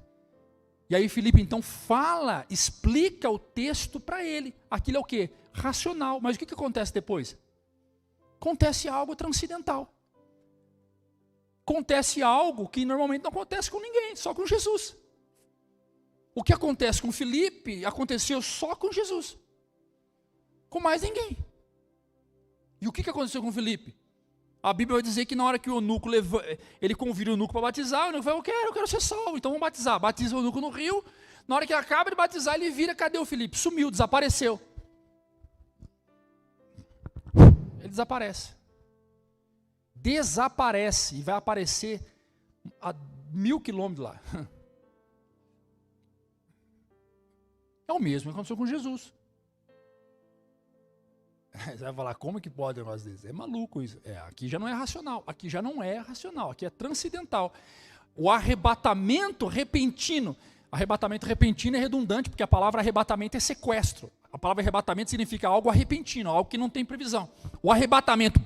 S2: E aí Filipe então fala, explica o texto para ele. Aquilo é o quê? Racional. Mas o que acontece depois? Acontece algo transcendental. Acontece algo que normalmente não acontece com ninguém, só com Jesus. O que acontece com Filipe aconteceu só com Jesus. Com mais ninguém. E o que aconteceu com Filipe? A Bíblia vai dizer que na hora que o eunuco ele convida o eunuco para batizar, o eunuco fala, eu quero ser salvo, então vamos batizar. Batiza o eunuco no rio, na hora que ele acaba de batizar, ele vira, cadê o Filipe? Sumiu, desapareceu. Ele desaparece. Desaparece e vai aparecer a 1000 quilômetros lá. É o mesmo que aconteceu com Jesus. Você vai falar, como que pode um negócio desse? É maluco isso. Aqui já não é racional. Aqui já não é racional. Aqui é transcendental. O arrebatamento repentino. Arrebatamento repentino é redundante, porque a palavra arrebatamento é sequestro. A palavra arrebatamento significa algo repentino, algo que não tem previsão. O arrebatamento,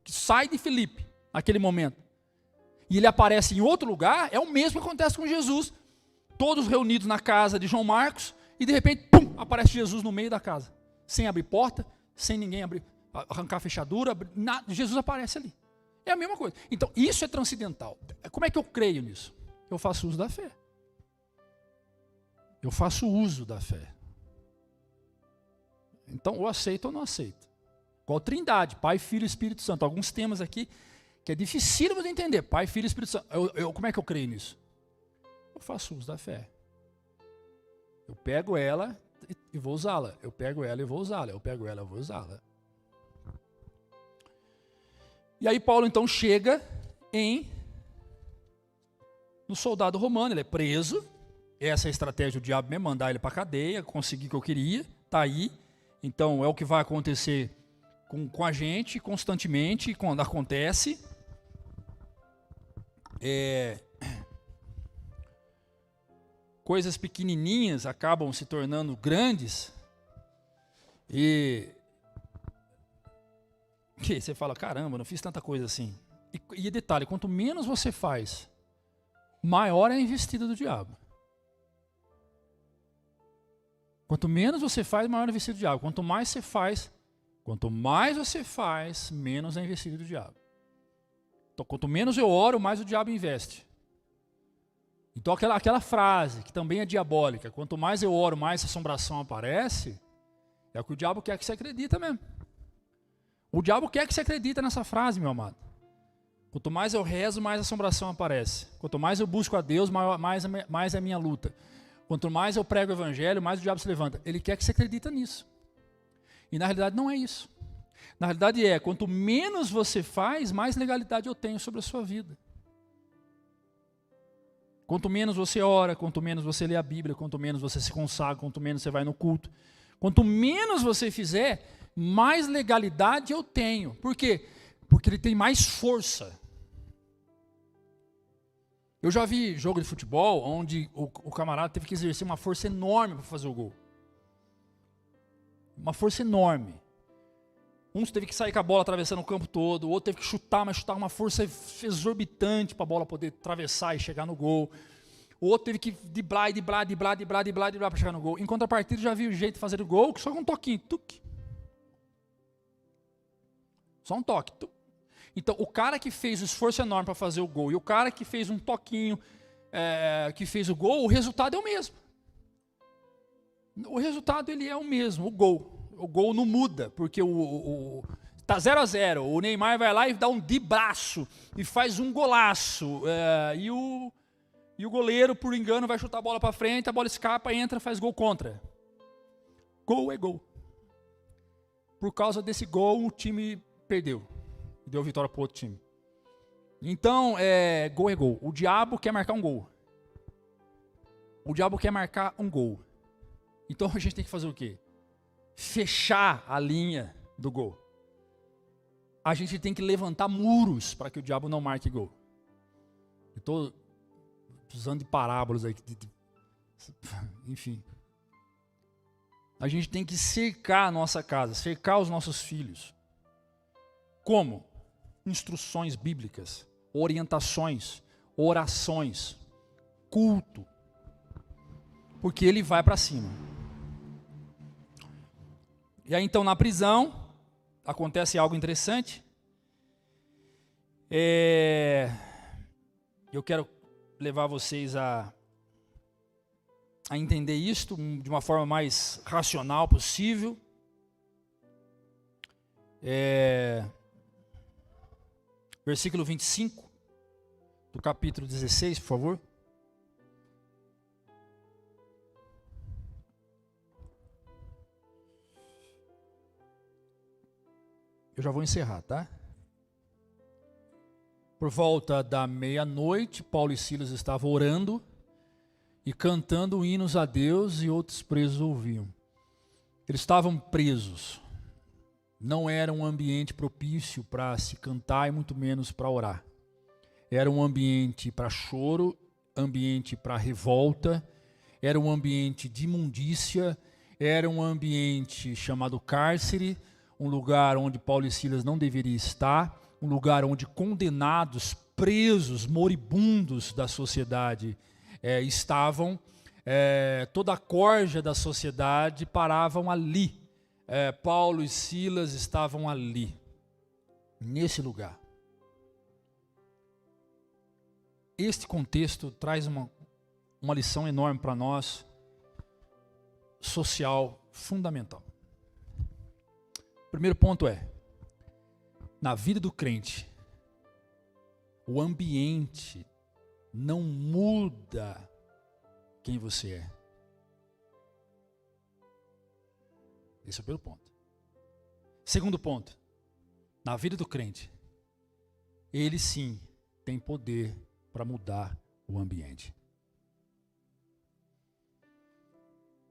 S2: que sai de Filipe, naquele momento, e ele aparece em outro lugar, é o mesmo que acontece com Jesus. Todos reunidos na casa de João Marcos, e de repente, aparece Jesus no meio da casa. Sem abrir porta, sem ninguém arrancar a fechadura, Jesus aparece ali. É a mesma coisa. Então, isso é transcendental. Como é que eu creio nisso? Eu faço uso da fé. Eu faço uso da fé. Então, ou aceito ou não aceito. Qual Trindade, Pai, Filho e Espírito Santo. Alguns temas aqui que é dificílimo de entender. Pai, Filho e Espírito Santo. Como é que eu creio nisso? Eu faço uso da fé. Eu pego ela e vou usá-la. Eu pego ela e vou usá-la. Eu pego ela e vou usá-la. E aí Paulo então chega no soldado romano. Ele é preso. Essa é a estratégia do diabo mesmo, mandar ele para a cadeia, conseguir o que eu queria. Está aí. Então é o que vai acontecer com a gente constantemente, quando acontece. Coisas pequenininhas acabam se tornando grandes. E você fala, caramba, não fiz tanta coisa assim. E detalhe, quanto menos você faz, maior é a investida do diabo. Quanto menos você faz, maior é a investida do diabo. Quanto mais você faz, menos é a investida do diabo. Então, quanto menos eu oro, mais o diabo investe. Então aquela frase, que também é diabólica, quanto mais eu oro, mais essa assombração aparece, é o que o diabo quer que você acredita mesmo. O diabo quer que você acredita nessa frase, meu amado. Quanto mais eu rezo, mais a assombração aparece. Quanto mais eu busco a Deus, mais é a minha luta. Quanto mais eu prego o evangelho, mais o diabo se levanta. Ele quer que você acredita nisso. E na realidade não é isso. Na realidade quanto menos você faz, mais legalidade eu tenho sobre a sua vida. Quanto menos você ora, quanto menos você lê a Bíblia, quanto menos você se consagra, quanto menos você vai no culto. Quanto menos você fizer, mais legalidade eu tenho. Por quê? Porque ele tem mais força. Eu já vi jogo de futebol onde o camarada teve que exercer uma força enorme para fazer o gol. Uma força enorme. Uns teve que sair com a bola atravessando o campo todo, o outro teve que chutar, mas chutar com uma força exorbitante para a bola poder atravessar e chegar no gol. O outro teve que driblar para chegar no gol. Em contrapartida, já vi o jeito de fazer o gol, só com um toquinho. Tuc. Só um toque. Tuc. Então, o cara que fez o esforço enorme para fazer o gol e o cara que fez um toquinho, que fez o gol, o resultado é o mesmo. O resultado ele é o mesmo, o gol. O gol não muda, porque tá 0-0. O Neymar vai lá e dá um dribraço e faz um golaço. E o goleiro, por engano, vai chutar a bola para frente, a bola escapa, entra, faz gol contra. Gol é gol. Por causa desse gol, o time perdeu. Deu vitória para o outro time. Então, gol é gol. O diabo quer marcar um gol. O diabo quer marcar um gol. Então a gente tem que fazer o quê? Fechar a linha do gol. A gente tem que levantar muros para que o diabo não marque gol. Eu estou usando de parábolas aí. Enfim. A gente tem que cercar a nossa casa, cercar os nossos filhos. Como? Instruções bíblicas. orientações, orações, culto. Porque ele vai para cima. E aí então na prisão, acontece algo interessante. Eu quero levar vocês a entender isto de uma forma mais racional possível. Versículo 25 do capítulo 16, por favor. Eu já vou encerrar, tá? Por volta da meia-noite, Paulo e Silas estavam orando e cantando hinos a Deus, e outros presos ouviam. Eles estavam presos. Não era um ambiente propício para se cantar e muito menos para orar. Era um ambiente para choro, ambiente para revolta, era um ambiente de imundícia, era um ambiente chamado cárcere, um lugar onde Paulo e Silas não deveriam estar, um lugar onde condenados, presos, moribundos da sociedade estavam. Toda a corja da sociedade paravam ali. Paulo e Silas estavam ali, nesse lugar. Este contexto traz uma lição enorme para nós, social, fundamental. O primeiro ponto na vida do crente, o ambiente não muda quem você é. Esse é o primeiro ponto. Segundo ponto, na vida do crente, ele sim tem poder para mudar o ambiente.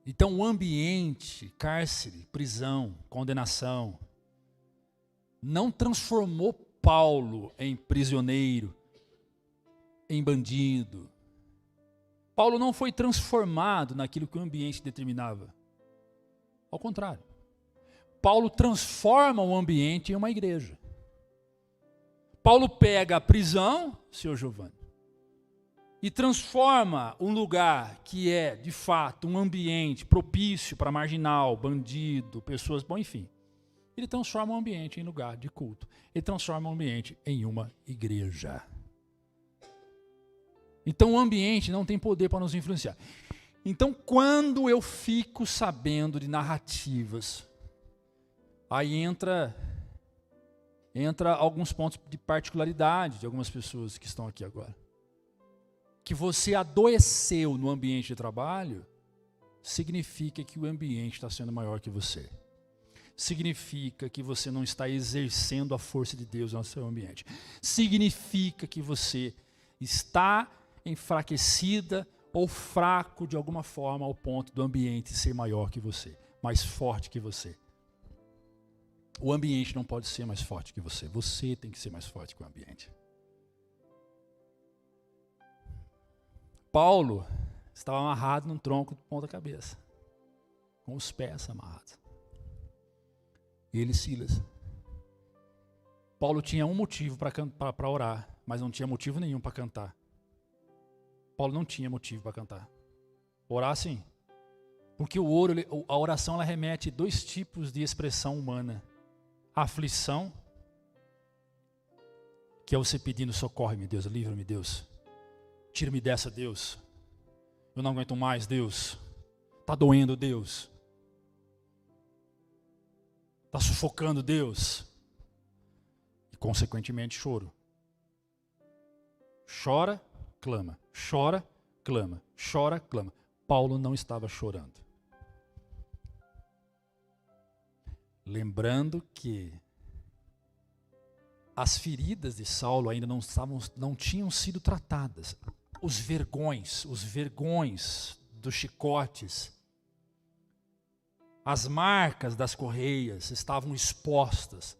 S2: Então o ambiente, cárcere, prisão, condenação, não transformou Paulo em prisioneiro, em bandido. Paulo não foi transformado naquilo que o ambiente determinava. Ao contrário, Paulo transforma o ambiente em uma igreja. Paulo pega a prisão, senhor Giovanni, e transforma um lugar que é, de fato, um ambiente propício para marginal, bandido, pessoas, bom, enfim. Ele transforma o ambiente em lugar de culto. Ele transforma o ambiente em uma igreja. Então o ambiente não tem poder para nos influenciar. Então quando eu fico sabendo de narrativas, aí entra alguns pontos de particularidade de algumas pessoas que estão aqui agora. Que você adoeceu no ambiente de trabalho, significa que o ambiente está sendo maior que você. Significa que você não está exercendo a força de Deus no seu ambiente. Significa que você está enfraquecida ou fraco de alguma forma ao ponto do ambiente ser maior que você, mais forte que você. O ambiente não pode ser mais forte que você. Você tem que ser mais forte que o ambiente. Paulo estava amarrado num tronco de ponta cabeça, com os pés amarrados. Ele e Silas. Paulo tinha um motivo para orar, mas não tinha motivo nenhum para cantar. Paulo não tinha motivo para cantar. Orar sim. Porque a oração ela remete a dois tipos de expressão humana. A aflição, que é você pedindo socorre-me, Deus, livra-me, Deus. Tira-me dessa, Deus. Eu não aguento mais, Deus. Está doendo, Deus. Está sufocando, Deus. E consequentemente choro. Chora, clama. Chora, clama. Chora, clama. Paulo não estava chorando. Lembrando que as feridas de Saulo ainda não tinham sido tratadas. Os vergões dos chicotes, as marcas das correias estavam expostas.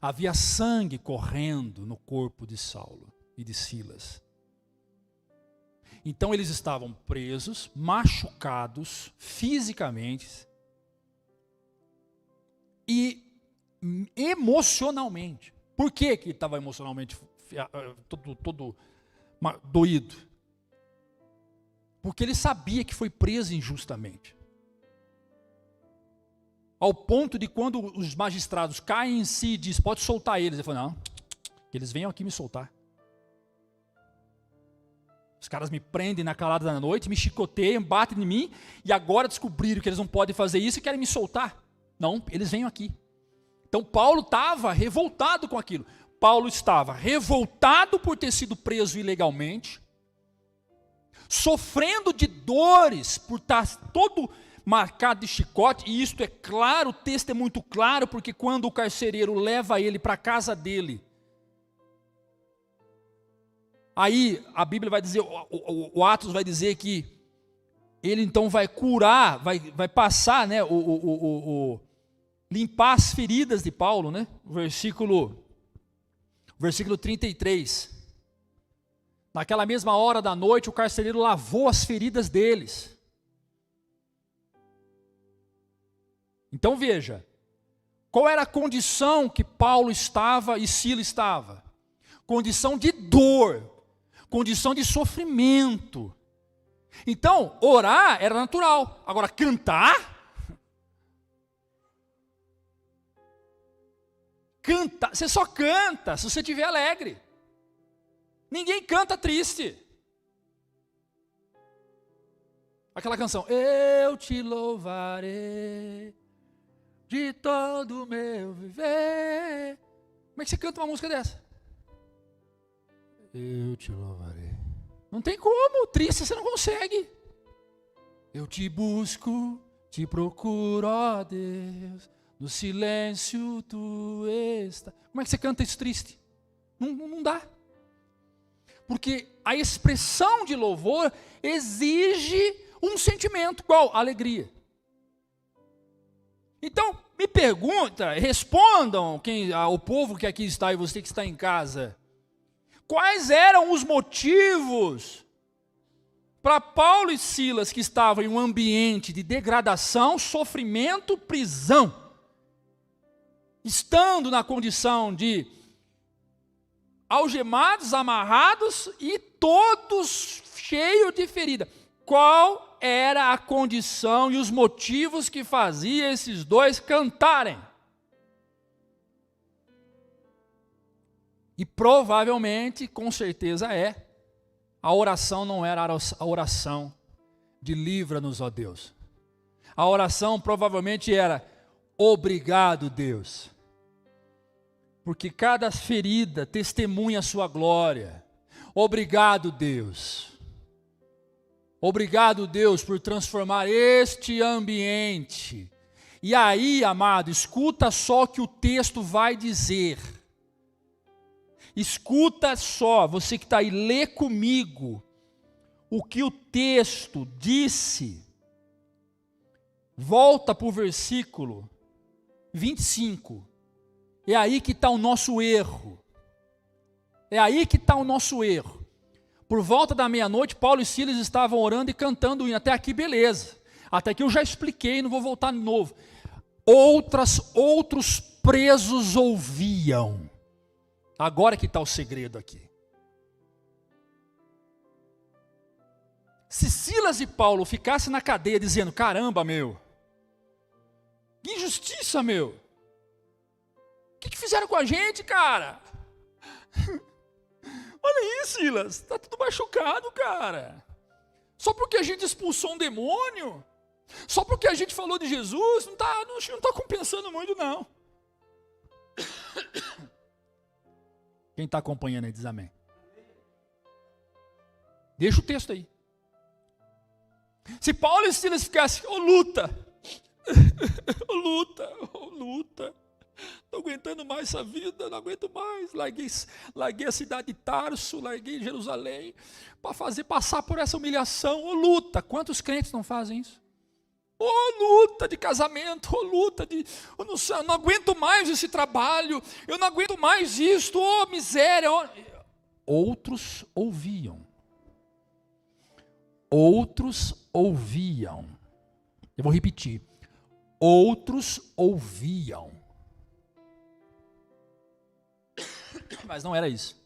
S2: Havia sangue correndo no corpo de Saulo e de Silas. Então eles estavam presos, machucados fisicamente e emocionalmente. Por que estava emocionalmente todo doído. Porque ele sabia que foi preso injustamente. Ao ponto de quando os magistrados caem em si e dizem, pode soltar eles. Ele falou, não, que eles venham aqui me soltar. Os caras me prendem na calada da noite, me chicoteiam, batem em mim, e agora descobriram que eles não podem fazer isso e querem me soltar. Não, eles venham aqui. Então Paulo estava revoltado com aquilo. Paulo estava revoltado por ter sido preso ilegalmente, sofrendo de dores por estar todo marcado de chicote, e isto é claro, o texto é muito claro, porque quando o carcereiro leva ele para a casa dele, aí a Bíblia vai dizer, o Atos vai dizer que ele então vai curar, vai passar, né, limpar as feridas de Paulo, né? Versículo 33. Naquela mesma hora da noite, o carcereiro lavou as feridas deles. Então veja, qual era a condição que Paulo estava e Silas estava? Condição de dor, condição de sofrimento. Então, orar era natural. Agora, cantar? Você só canta se você estiver alegre. Ninguém canta triste. Aquela canção, eu te louvarei de todo o meu viver. Como é que você canta uma música dessa? Eu te louvarei. Não tem como, triste você não consegue. Eu te busco, te procuro, ó Deus, no silêncio tu está. Como é que você canta isso triste? Não dá. Porque a expressão de louvor exige um sentimento, qual? Alegria. Então, me pergunta, respondam o povo que aqui está e você que está em casa, quais eram os motivos para Paulo e Silas, que estavam em um ambiente de degradação, sofrimento, prisão, estando na condição de algemados, amarrados e todos cheios de ferida. Qual era a condição e os motivos que faziam esses dois cantarem? E provavelmente, com certeza a oração não era a oração de livra-nos, ó Deus. A oração provavelmente era, obrigado, Deus. Porque cada ferida testemunha a sua glória. Obrigado, Deus. Obrigado, Deus, por transformar este ambiente. E aí, amado, escuta só o que o texto vai dizer. Escuta só, você que está aí, lê comigo o que o texto disse. Volta para o versículo 25. É aí que está o nosso erro. É aí que está o nosso erro. Por volta da meia-noite, Paulo e Silas estavam orando e cantando o hino. Até aqui, beleza. Até aqui eu já expliquei, não vou voltar de novo. Outros presos ouviam. Agora que está o segredo aqui. Se Silas e Paulo ficassem na cadeia dizendo, caramba, meu, que injustiça, meu. O que fizeram com a gente, cara? Olha aí, Silas, está tudo machucado, cara. Só porque a gente expulsou um demônio? Só porque a gente falou de Jesus? Não está compensando muito, não. Quem está acompanhando aí diz amém. Deixa o texto aí. Se Paulo e Silas ficassem, luta, luta. Estou aguentando mais essa vida, não aguento mais. Larguei a cidade de Tarso, larguei Jerusalém, para passar por essa humilhação. Luta, quantos crentes não fazem isso? Luta de casamento, luta de... Eu não aguento mais esse trabalho, eu não aguento mais isto, miséria. Outros ouviam. Eu vou repetir. Outros ouviam. Mas não era isso.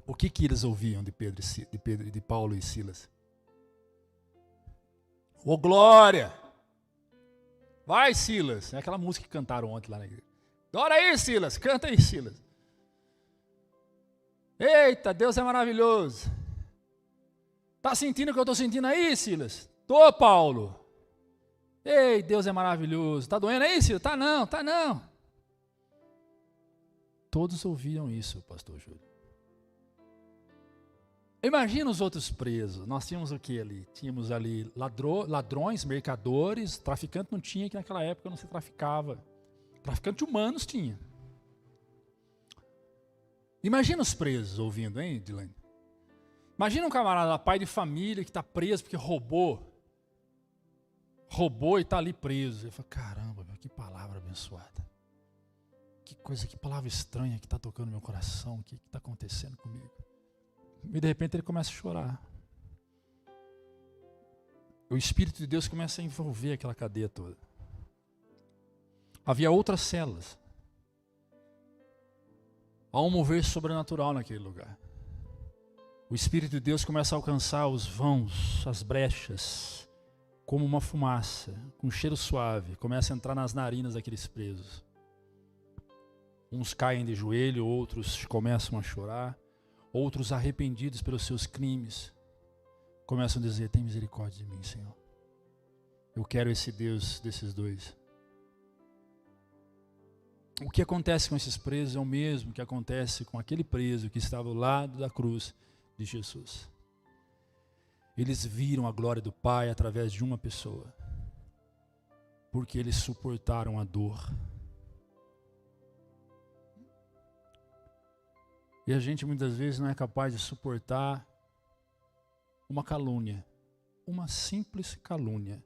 S2: O que eles ouviam de Paulo e Silas? Ô glória! Vai, Silas! É aquela música que cantaram ontem lá na igreja. Adora aí, Silas! Canta aí, Silas! Eita, Deus é maravilhoso! Tá sentindo o que eu estou sentindo aí, Silas? Tô, Paulo! Ei, Deus é maravilhoso! Tá doendo aí, Silas? Tá não, tá não! Todos ouviram isso, pastor Júlio. Imagina os outros presos. Nós tínhamos o que ali? Tínhamos ali ladrões, mercadores, traficante não tinha, que naquela época não se traficava. Traficante humanos tinha. Imagina os presos ouvindo, hein, Dilane? Imagina um camarada, pai de família, que está preso porque roubou e está ali preso. Ele fala, caramba, meu, que palavra abençoada. Que coisa, que palavra estranha que está tocando no meu coração, o que está acontecendo comigo? E de repente ele começa a chorar. O Espírito de Deus começa a envolver aquela cadeia toda. Havia outras celas. Há um mover sobrenatural naquele lugar. O Espírito de Deus começa a alcançar os vãos, as brechas, como uma fumaça, com um cheiro suave, começa a entrar nas narinas daqueles presos. Uns caem de joelho, outros começam a chorar. Outros arrependidos pelos seus crimes começam a dizer, tem misericórdia de mim, Senhor. Eu quero esse Deus desses dois. O que acontece com esses presos é o mesmo que acontece com aquele preso que estava ao lado da cruz de Jesus. Eles viram a glória do Pai através de uma pessoa, porque eles suportaram a dor. E a gente muitas vezes não é capaz de suportar uma calúnia, uma simples calúnia.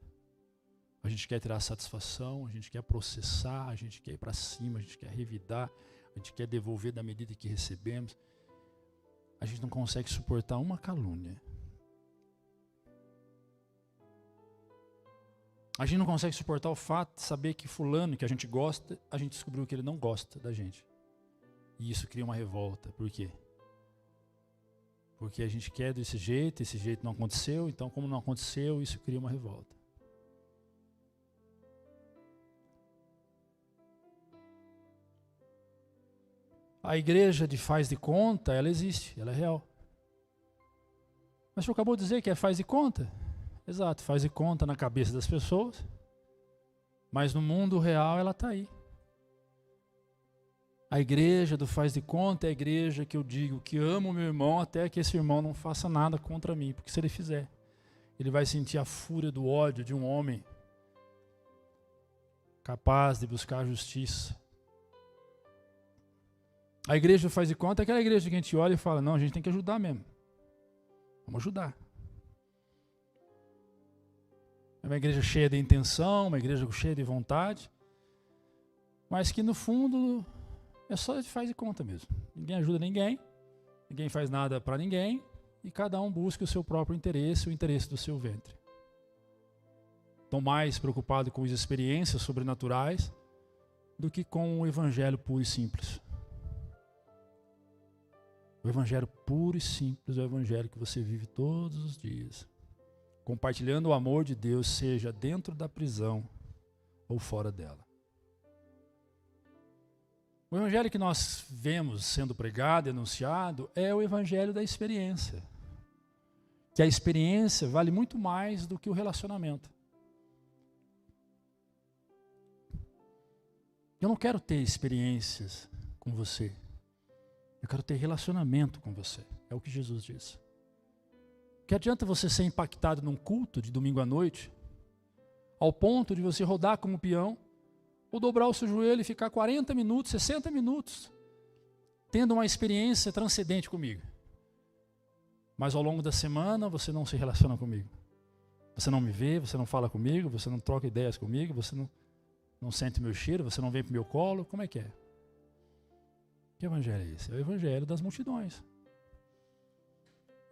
S2: A gente quer tirar satisfação, a gente quer processar, a gente quer ir para cima, a gente quer revidar, a gente quer devolver da medida que recebemos. A gente não consegue suportar uma calúnia. A gente não consegue suportar o fato de saber que fulano, que a gente gosta, a gente descobriu que ele não gosta da gente. E isso cria uma revolta. Por quê? Porque a gente quer desse jeito, esse jeito não aconteceu, então como não aconteceu, isso cria uma revolta. A igreja de faz de conta, ela existe, ela é real. Mas o senhor acabou de dizer que é faz de conta? Exato, faz de conta na cabeça das pessoas, mas no mundo real ela está aí. A igreja do faz de conta é a igreja que eu digo que amo o meu irmão até que esse irmão não faça nada contra mim, porque se ele fizer, ele vai sentir a fúria do ódio de um homem capaz de buscar a justiça. A igreja do faz de conta é aquela igreja que a gente olha e fala, não, a gente tem que ajudar mesmo. Vamos ajudar. É uma igreja cheia de intenção, uma igreja cheia de vontade, mas que no fundo é só de faz de conta mesmo. Ninguém ajuda ninguém faz nada para ninguém, e cada um busca o seu próprio interesse, o interesse do seu ventre. Estão mais preocupados com as experiências sobrenaturais do que com o evangelho puro e simples. O evangelho puro e simples é o evangelho que você vive todos os dias, compartilhando o amor de Deus, seja dentro da prisão ou fora dela. O evangelho que nós vemos sendo pregado e anunciado é o evangelho da experiência. Que a experiência vale muito mais do que o relacionamento. Eu não quero ter experiências com você. Eu quero ter relacionamento com você. É o que Jesus diz. Que adianta você ser impactado num culto de domingo à noite, ao ponto de você rodar como peão, ou dobrar o seu joelho e ficar 40 minutos, 60 minutos, tendo uma experiência transcendente comigo. Mas ao longo da semana você não se relaciona comigo. Você não me vê, você não fala comigo, você não troca ideias comigo, você não sente meu cheiro, você não vem para o meu colo. Como é que é? Que evangelho é esse? É o evangelho das multidões.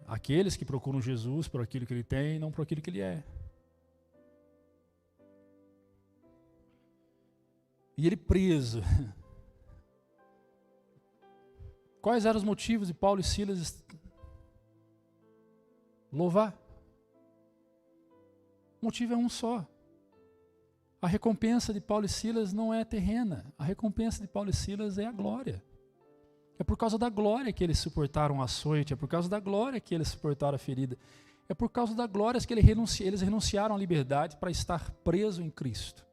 S2: Aqueles que procuram Jesus por aquilo que ele tem, não por aquilo que ele é. E ele preso. Quais eram os motivos de Paulo e Silas louvar. O motivo é um só. A recompensa de Paulo e Silas não é terrena. A recompensa de Paulo e Silas é a glória. É por causa da glória que eles suportaram a açoite, é por causa da glória que eles suportaram a ferida. É por causa da glória que eles renunciaram à liberdade para estar preso em Cristo.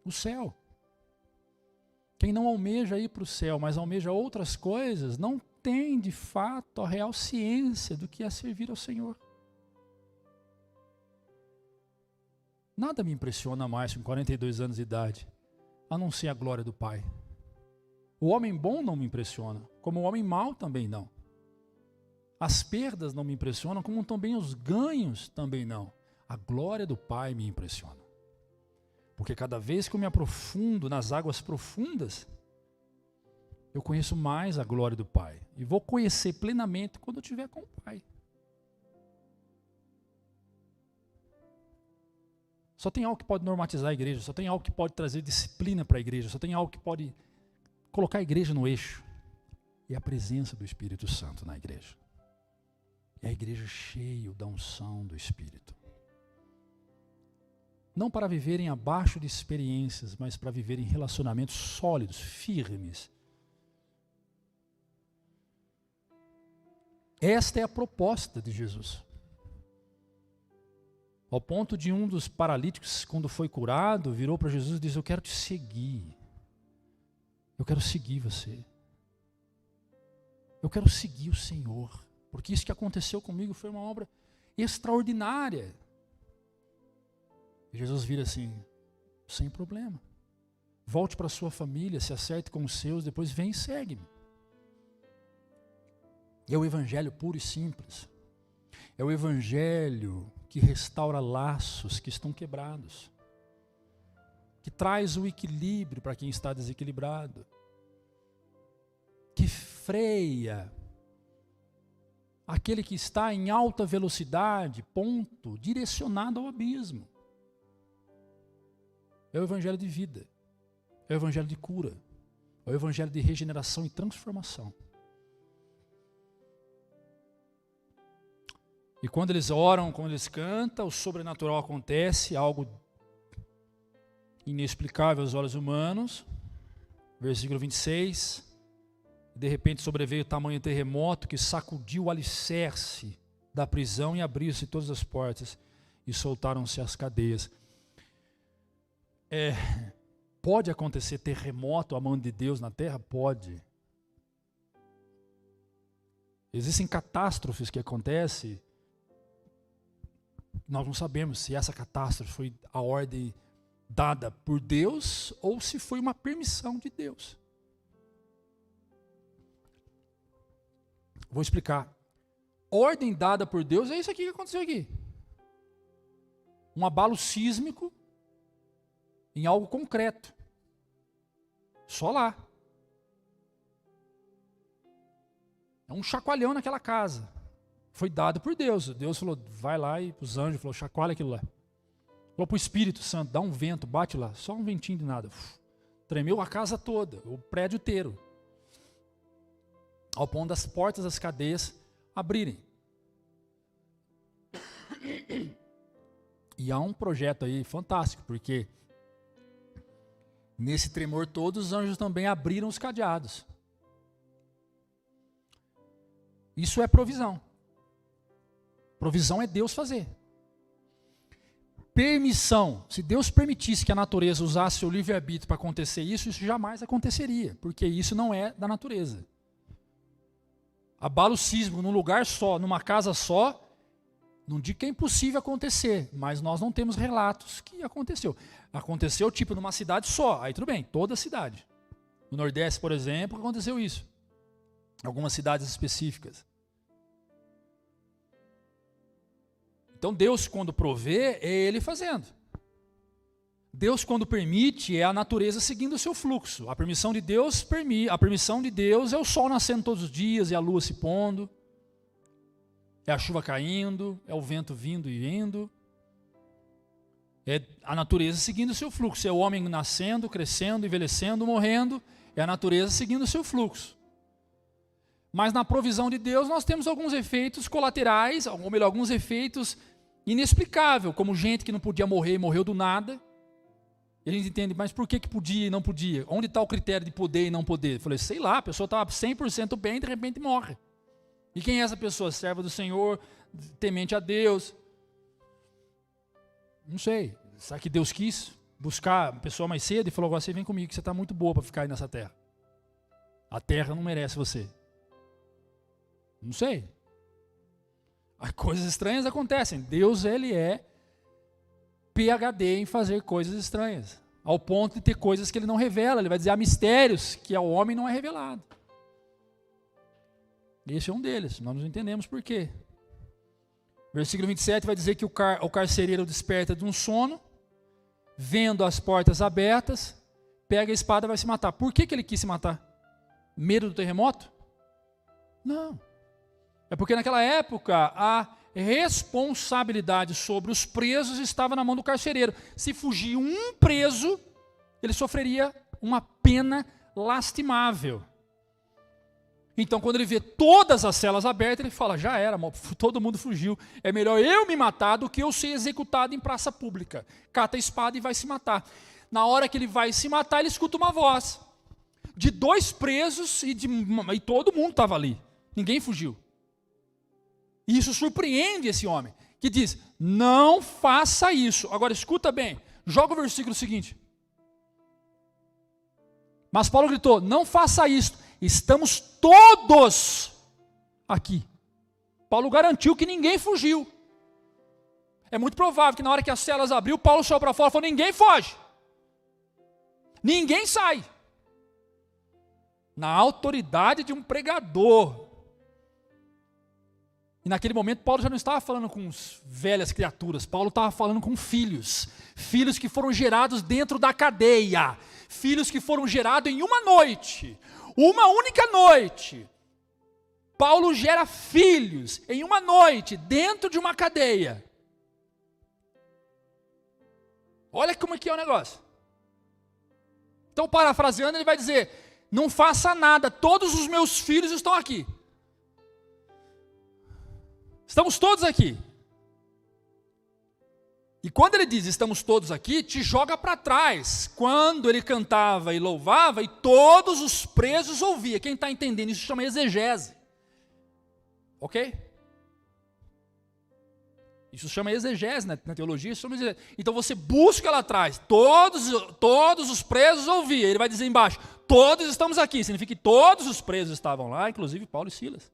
S2: O céu. Quem não almeja ir para o céu, mas almeja outras coisas, não tem de fato a real ciência do que é servir ao Senhor. Nada me impressiona mais com 42 anos de idade, a não ser a glória do Pai. O homem bom não me impressiona, como o homem mau também não. As perdas não me impressionam, como também os ganhos também não. A glória do Pai me impressiona. Porque cada vez que eu me aprofundo nas águas profundas, eu conheço mais a glória do Pai. E vou conhecer plenamente quando eu estiver com o Pai. Só tem algo que pode normatizar a igreja, só tem algo que pode trazer disciplina para a igreja, só tem algo que pode colocar a igreja no eixo. E a presença do Espírito Santo na igreja. E a igreja cheia da unção do Espírito. Não para viverem abaixo de experiências, mas para viverem relacionamentos sólidos, firmes. Esta é a proposta de Jesus. Ao ponto de um dos paralíticos, quando foi curado, virou para Jesus e disse: eu quero te seguir. Eu quero seguir você. Eu quero seguir o Senhor. Porque isso que aconteceu comigo foi uma obra extraordinária. E Jesus vira assim: sem problema. Volte para a sua família, se acerte com os seus, depois vem e segue-me. É o evangelho puro e simples. É o evangelho que restaura laços que estão quebrados. Que traz o equilíbrio para quem está desequilibrado. Que freia aquele que está em alta velocidade, ponto, direcionado ao abismo. É o evangelho de vida. É o evangelho de cura. É o evangelho de regeneração e transformação. E quando eles oram, quando eles cantam, o sobrenatural acontece, algo inexplicável aos olhos humanos. Versículo 26. De repente sobreveio tamanho terremoto que sacudiu o alicerce da prisão e abriu-se todas as portas e soltaram-se as cadeias. Pode acontecer terremoto à mão de Deus na terra? Pode. Existem catástrofes que acontecem. Nós não sabemos se essa catástrofe foi a ordem dada por Deus ou se foi uma permissão de Deus. Vou explicar. Ordem dada por Deus é isso aqui que aconteceu aqui. Um abalo sísmico em algo concreto. Só lá. É um chacoalhão naquela casa. Foi dado por Deus. Deus falou, vai lá, e os anjos falou, chacoalha aquilo lá. Falou para o Espírito Santo, dá um vento, bate lá. Só um ventinho de nada. Tremeu a casa toda, o prédio inteiro. Ao ponto das portas das cadeias abrirem. E há um projeto aí fantástico, porque nesse tremor todos os anjos também abriram os cadeados. Isso é provisão. Provisão é Deus fazer. Permissão. Se Deus permitisse que a natureza usasse seu livre-arbítrio para acontecer isso, isso jamais aconteceria, porque isso não é da natureza. Abalo sísmico num lugar só, numa casa só, não digo que é impossível acontecer, mas nós não temos relatos que aconteceu. Aconteceu tipo numa cidade só, aí tudo bem, toda a cidade. No Nordeste, por exemplo, aconteceu isso. Algumas cidades específicas. Então Deus, quando provê, é Ele fazendo. Deus, quando permite, é a natureza seguindo o seu fluxo. A permissão de Deus é o sol nascendo todos os dias, é a lua se pondo, é a chuva caindo, é o vento vindo e indo. É a natureza seguindo o seu fluxo. É o homem nascendo, crescendo, envelhecendo, morrendo. É a natureza seguindo o seu fluxo. Mas na provisão de Deus nós temos alguns efeitos colaterais, ou melhor, alguns efeitos inexplicáveis, como gente que não podia morrer e morreu do nada. E a gente entende, mas por que podia e não podia? Onde está o critério de poder e não poder? Eu falei, sei lá, a pessoa estava 100% bem e de repente morre. E quem é essa pessoa? Serva do Senhor, temente a Deus. Não sei, será que Deus quis buscar a pessoa mais cedo e falou, agora você vem comigo que você está muito boa para ficar aí nessa terra. A terra não merece você. Não sei. As coisas estranhas acontecem. Deus, ele é PhD em fazer coisas estranhas. Ao ponto de ter coisas que ele não revela. Ele vai dizer, há mistérios que ao homem não é revelado. Esse é um deles. Nós não entendemos por quê. Versículo 27 vai dizer que o carcereiro desperta de um sono, vendo as portas abertas, pega a espada e vai se matar. Por que ele quis se matar? Medo do terremoto? Não. É porque naquela época a responsabilidade sobre os presos estava na mão do carcereiro. Se fugir um preso, ele sofreria uma pena lastimável. Então, quando ele vê todas as celas abertas, ele fala, já era, todo mundo fugiu. É melhor eu me matar do que eu ser executado em praça pública. Cata a espada e vai se matar. Na hora que ele vai se matar, ele escuta uma voz de 2 presos e todo mundo estava ali. Ninguém fugiu. E isso surpreende esse homem, que diz, não faça isso. Agora, escuta bem, joga o versículo seguinte. Mas Paulo gritou, não faça isso. Estamos todos aqui. Paulo garantiu que ninguém fugiu. É muito provável que na hora que as celas abriu, Paulo saiu para fora e falou, ninguém foge. Ninguém sai. Na autoridade de um pregador. E naquele momento Paulo já não estava falando com velhas criaturas. Paulo estava falando com filhos. Filhos que foram gerados dentro da cadeia. Filhos que foram gerados em uma noite. Uma única noite. Paulo gera filhos em uma noite, dentro de uma cadeia. Olha como é que é o negócio. Então, parafraseando, ele vai dizer, não faça nada, todos os meus filhos estão aqui. Estamos todos aqui. E quando ele diz, estamos todos aqui, te joga para trás. Quando ele cantava e louvava, e todos os presos ouviam. Quem está entendendo isso chama exegese. Ok? Isso chama exegese na teologia. Isso chama exegese. Então você busca lá atrás. Todos os presos ouviam. Ele vai dizer embaixo, todos estamos aqui. Significa que todos os presos estavam lá, inclusive Paulo e Silas.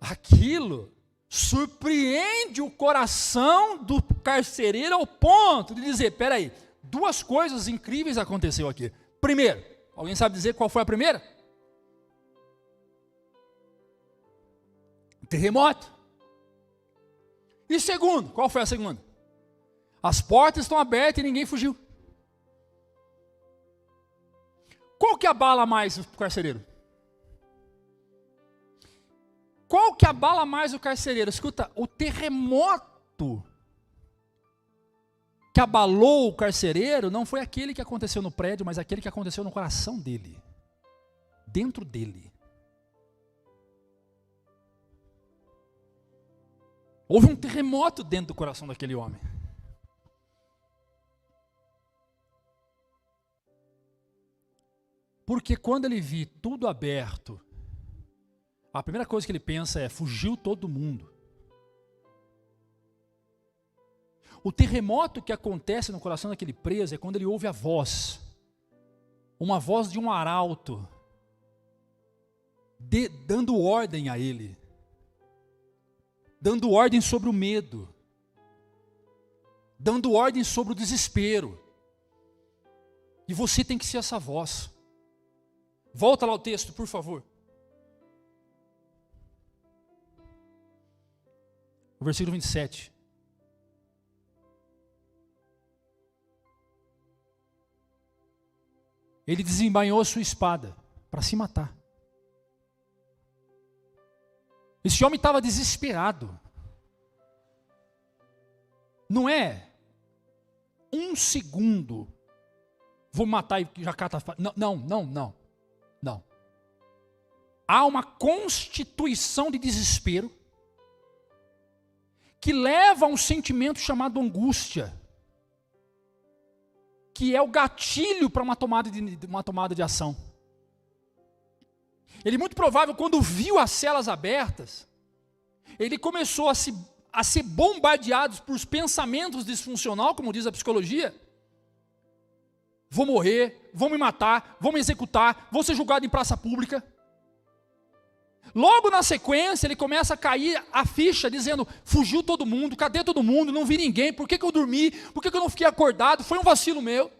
S2: Aquilo surpreende o coração do carcereiro ao ponto de dizer, peraí, 2 coisas incríveis aconteceu aqui. Primeiro, alguém sabe dizer qual foi a primeira? Terremoto. E segundo, qual foi a segunda? As portas estão abertas e ninguém fugiu. Qual que abala mais o carcereiro? Qual que abala mais o carcereiro? Escuta, o terremoto que abalou o carcereiro não foi aquele que aconteceu no prédio, mas aquele que aconteceu no coração dele, dentro dele. Houve um terremoto dentro do coração daquele homem. Porque quando ele viu tudo aberto, a primeira coisa que ele pensa é, fugiu todo mundo. O terremoto que acontece no coração daquele preso é quando ele ouve a voz. Uma voz de um arauto. Dando ordem a ele. Dando ordem sobre o medo. Dando ordem sobre o desespero. E você tem que ser essa voz. Volta lá o texto, por favor. O versículo 27. Ele desembainhou a sua espada para se matar. Esse homem estava desesperado. Não é 1 segundo, vou matar e já cata a faca. Não. há uma constituição de desespero que leva a um sentimento chamado angústia, que é o gatilho para uma tomada de ação. Ele, muito provável, quando viu as celas abertas, ele começou a ser bombardeado por pensamentos disfuncionais, como diz a psicologia. Vou morrer, vão me matar, vão me executar, vou ser julgado em praça pública. Logo na sequência, ele começa a cair a ficha, dizendo, fugiu todo mundo, cadê todo mundo, não vi ninguém, por que eu dormi, por que eu não fiquei acordado, foi um vacilo meu.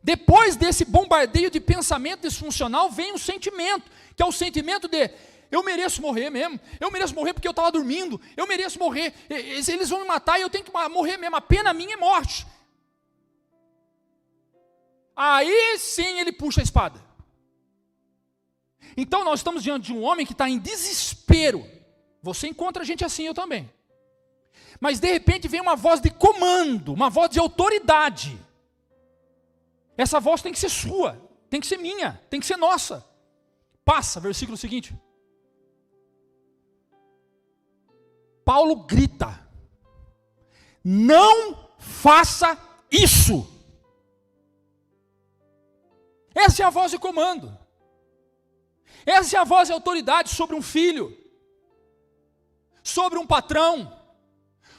S2: Depois desse bombardeio de pensamento disfuncional, vem um sentimento, que é o sentimento de, eu mereço morrer mesmo, eu mereço morrer porque eu estava dormindo, eu mereço morrer, eles vão me matar e eu tenho que morrer mesmo, a pena minha é morte. Aí sim ele puxa a espada. Então nós estamos diante de um homem que está em desespero. Você encontra gente assim, eu também. Mas de repente vem uma voz de comando, uma voz de autoridade. Essa voz tem que ser sua, tem que ser minha, tem que ser nossa. Passa, versículo seguinte. Paulo grita: não faça isso. Essa é a voz de comando. Essa é a voz de autoridade sobre um filho, sobre um patrão,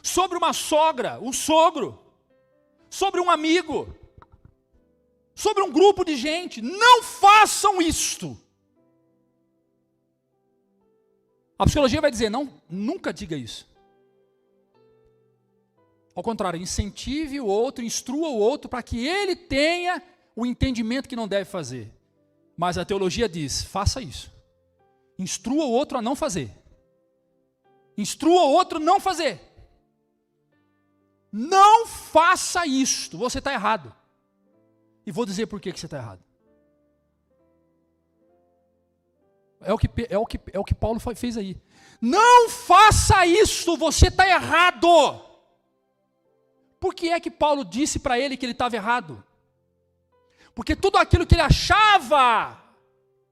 S2: sobre uma sogra, um sogro, sobre um amigo, sobre um grupo de gente. Não façam isto. A psicologia vai dizer, não, nunca diga isso. Ao contrário, incentive o outro, instrua o outro para que ele tenha o entendimento que não deve fazer. Mas a teologia diz, faça isso. Instrua o outro a não fazer. Instrua o outro a não fazer. Não faça isto, você está errado. E vou dizer por que você está errado. É o que Paulo fez aí. Não faça isto, você está errado. Por que é que Paulo disse para ele que ele estava errado? Porque tudo aquilo que ele achava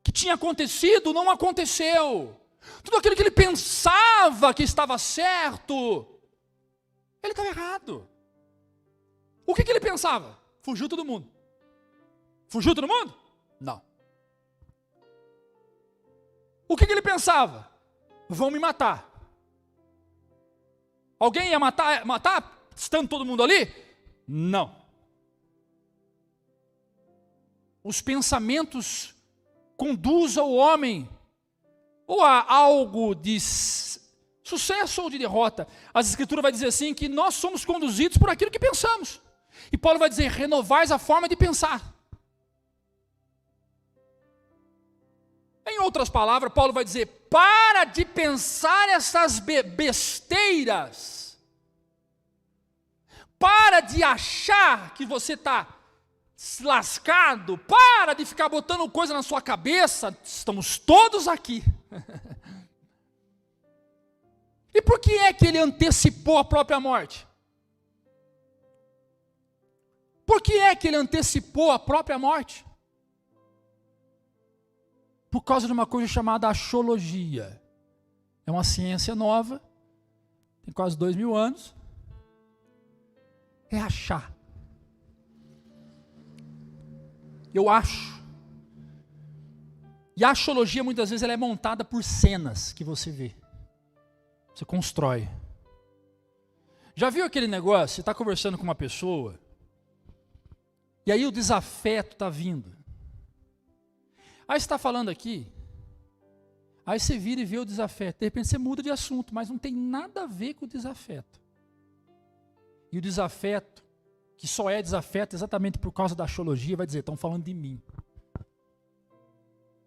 S2: que tinha acontecido, não aconteceu. Tudo aquilo que ele pensava que estava certo, ele estava errado. O que ele pensava? Fugiu todo mundo. Fugiu todo mundo? Não. O que ele pensava? Vão me matar. Alguém ia matar estando todo mundo ali? Não. Os pensamentos conduzem o homem ou a algo de sucesso ou de derrota. As Escrituras vai dizer assim, que nós somos conduzidos por aquilo que pensamos. E Paulo vai dizer, renovais a forma de pensar. Em outras palavras, Paulo vai dizer, para de pensar essas besteiras. Para de achar que você está lascado, para de ficar botando coisa na sua cabeça, estamos todos aqui. E por que é que ele antecipou a própria morte? Por que é que ele antecipou a própria morte? Por causa de uma coisa chamada axiologia. É uma ciência nova, tem quase 2000 anos. É achar. Eu acho. E a axiologia muitas vezes ela é montada por cenas que você vê. Você constrói. Já viu aquele negócio? Você está conversando com uma pessoa e aí o desafeto está vindo. Aí você está falando aqui, aí você vira e vê o desafeto. De repente você muda de assunto, mas não tem nada a ver com o desafeto. E o desafeto, que só é desafeto exatamente por causa da axiologia, vai dizer, estão falando de mim.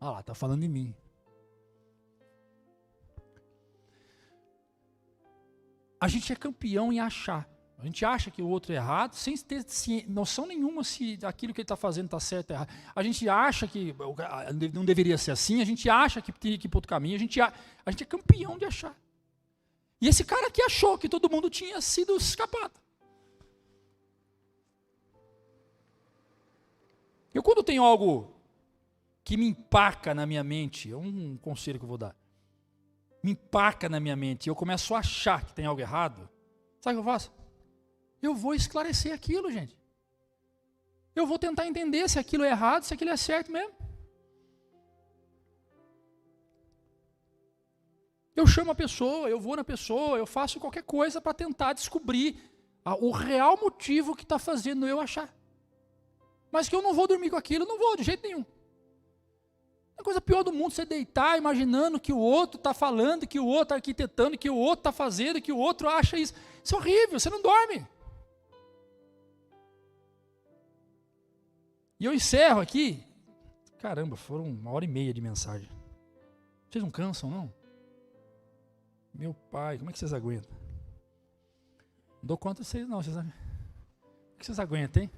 S2: Ah lá, está falando de mim. A gente é campeão em achar. A gente acha que o outro é errado, sem ter noção nenhuma se aquilo que ele está fazendo está certo ou errado. A gente acha que não deveria ser assim, a gente acha que tem que ir para outro caminho, a gente é campeão de achar. E esse cara aqui achou que todo mundo tinha sido escapado. Eu quando tenho algo que me empaca na minha mente, é um conselho que eu vou dar, me empaca na minha mente, e eu começo a achar que tem algo errado, sabe o que eu faço? Eu vou esclarecer aquilo, gente. Eu vou tentar entender se aquilo é errado, se aquilo é certo mesmo. Eu chamo a pessoa, eu vou na pessoa, eu faço qualquer coisa para tentar descobrir o real motivo que está fazendo eu achar. Mas que eu não vou dormir com aquilo, não vou de jeito nenhum. A coisa pior do mundo, você deitar imaginando que o outro está falando, que o outro está arquitetando, que o outro está fazendo, que o outro acha isso. Isso é horrível, você não dorme. E eu encerro aqui. Caramba, foram 1h30 de mensagem. Vocês não cansam, não? Meu pai, como é que vocês aguentam? Não dou conta de vocês, não. Como é que vocês aguentam, hein?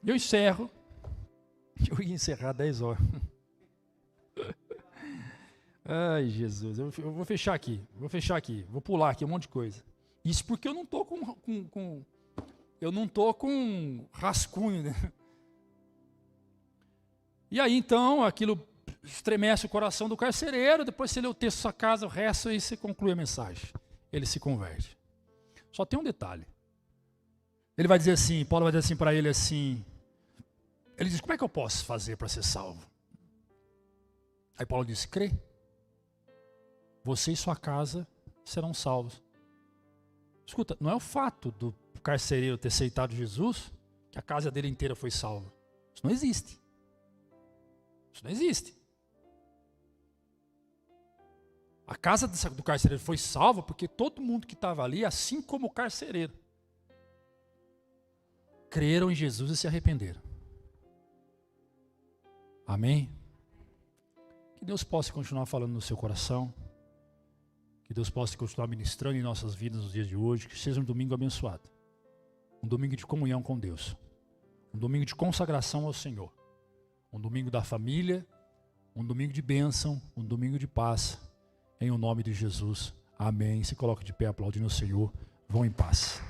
S2: Eu encerro. Eu ia encerrar 10 horas. Ai, Jesus. Eu vou fechar aqui. Vou pular aqui um monte de coisa. Isso porque eu não estou eu não estou com rascunho, né? E aí, então, aquilo estremece o coração do carcereiro. Depois você lê o texto da sua casa, o resto, aí você conclui a mensagem. Ele se converte. Só tem um detalhe. Ele vai dizer assim, Paulo vai dizer assim para ele assim, ele diz, como é que eu posso fazer para ser salvo? Aí Paulo diz, crê. Você e sua casa serão salvos. Escuta, não é o fato do carcereiro ter aceitado Jesus que a casa dele inteira foi salva. Isso não existe. Isso não existe. A casa do carcereiro foi salva porque todo mundo que estava ali, assim como o carcereiro, creram em Jesus e se arrependeram. Amém? Que Deus possa continuar falando no seu coração. Que Deus possa continuar ministrando em nossas vidas nos dias de hoje. Que seja um domingo abençoado. Um domingo de comunhão com Deus. Um domingo de consagração ao Senhor. Um domingo da família. Um domingo de bênção. Um domingo de paz. Em o nome de Jesus. Amém. Se coloque de pé aplaudindo o Senhor. Vão em paz.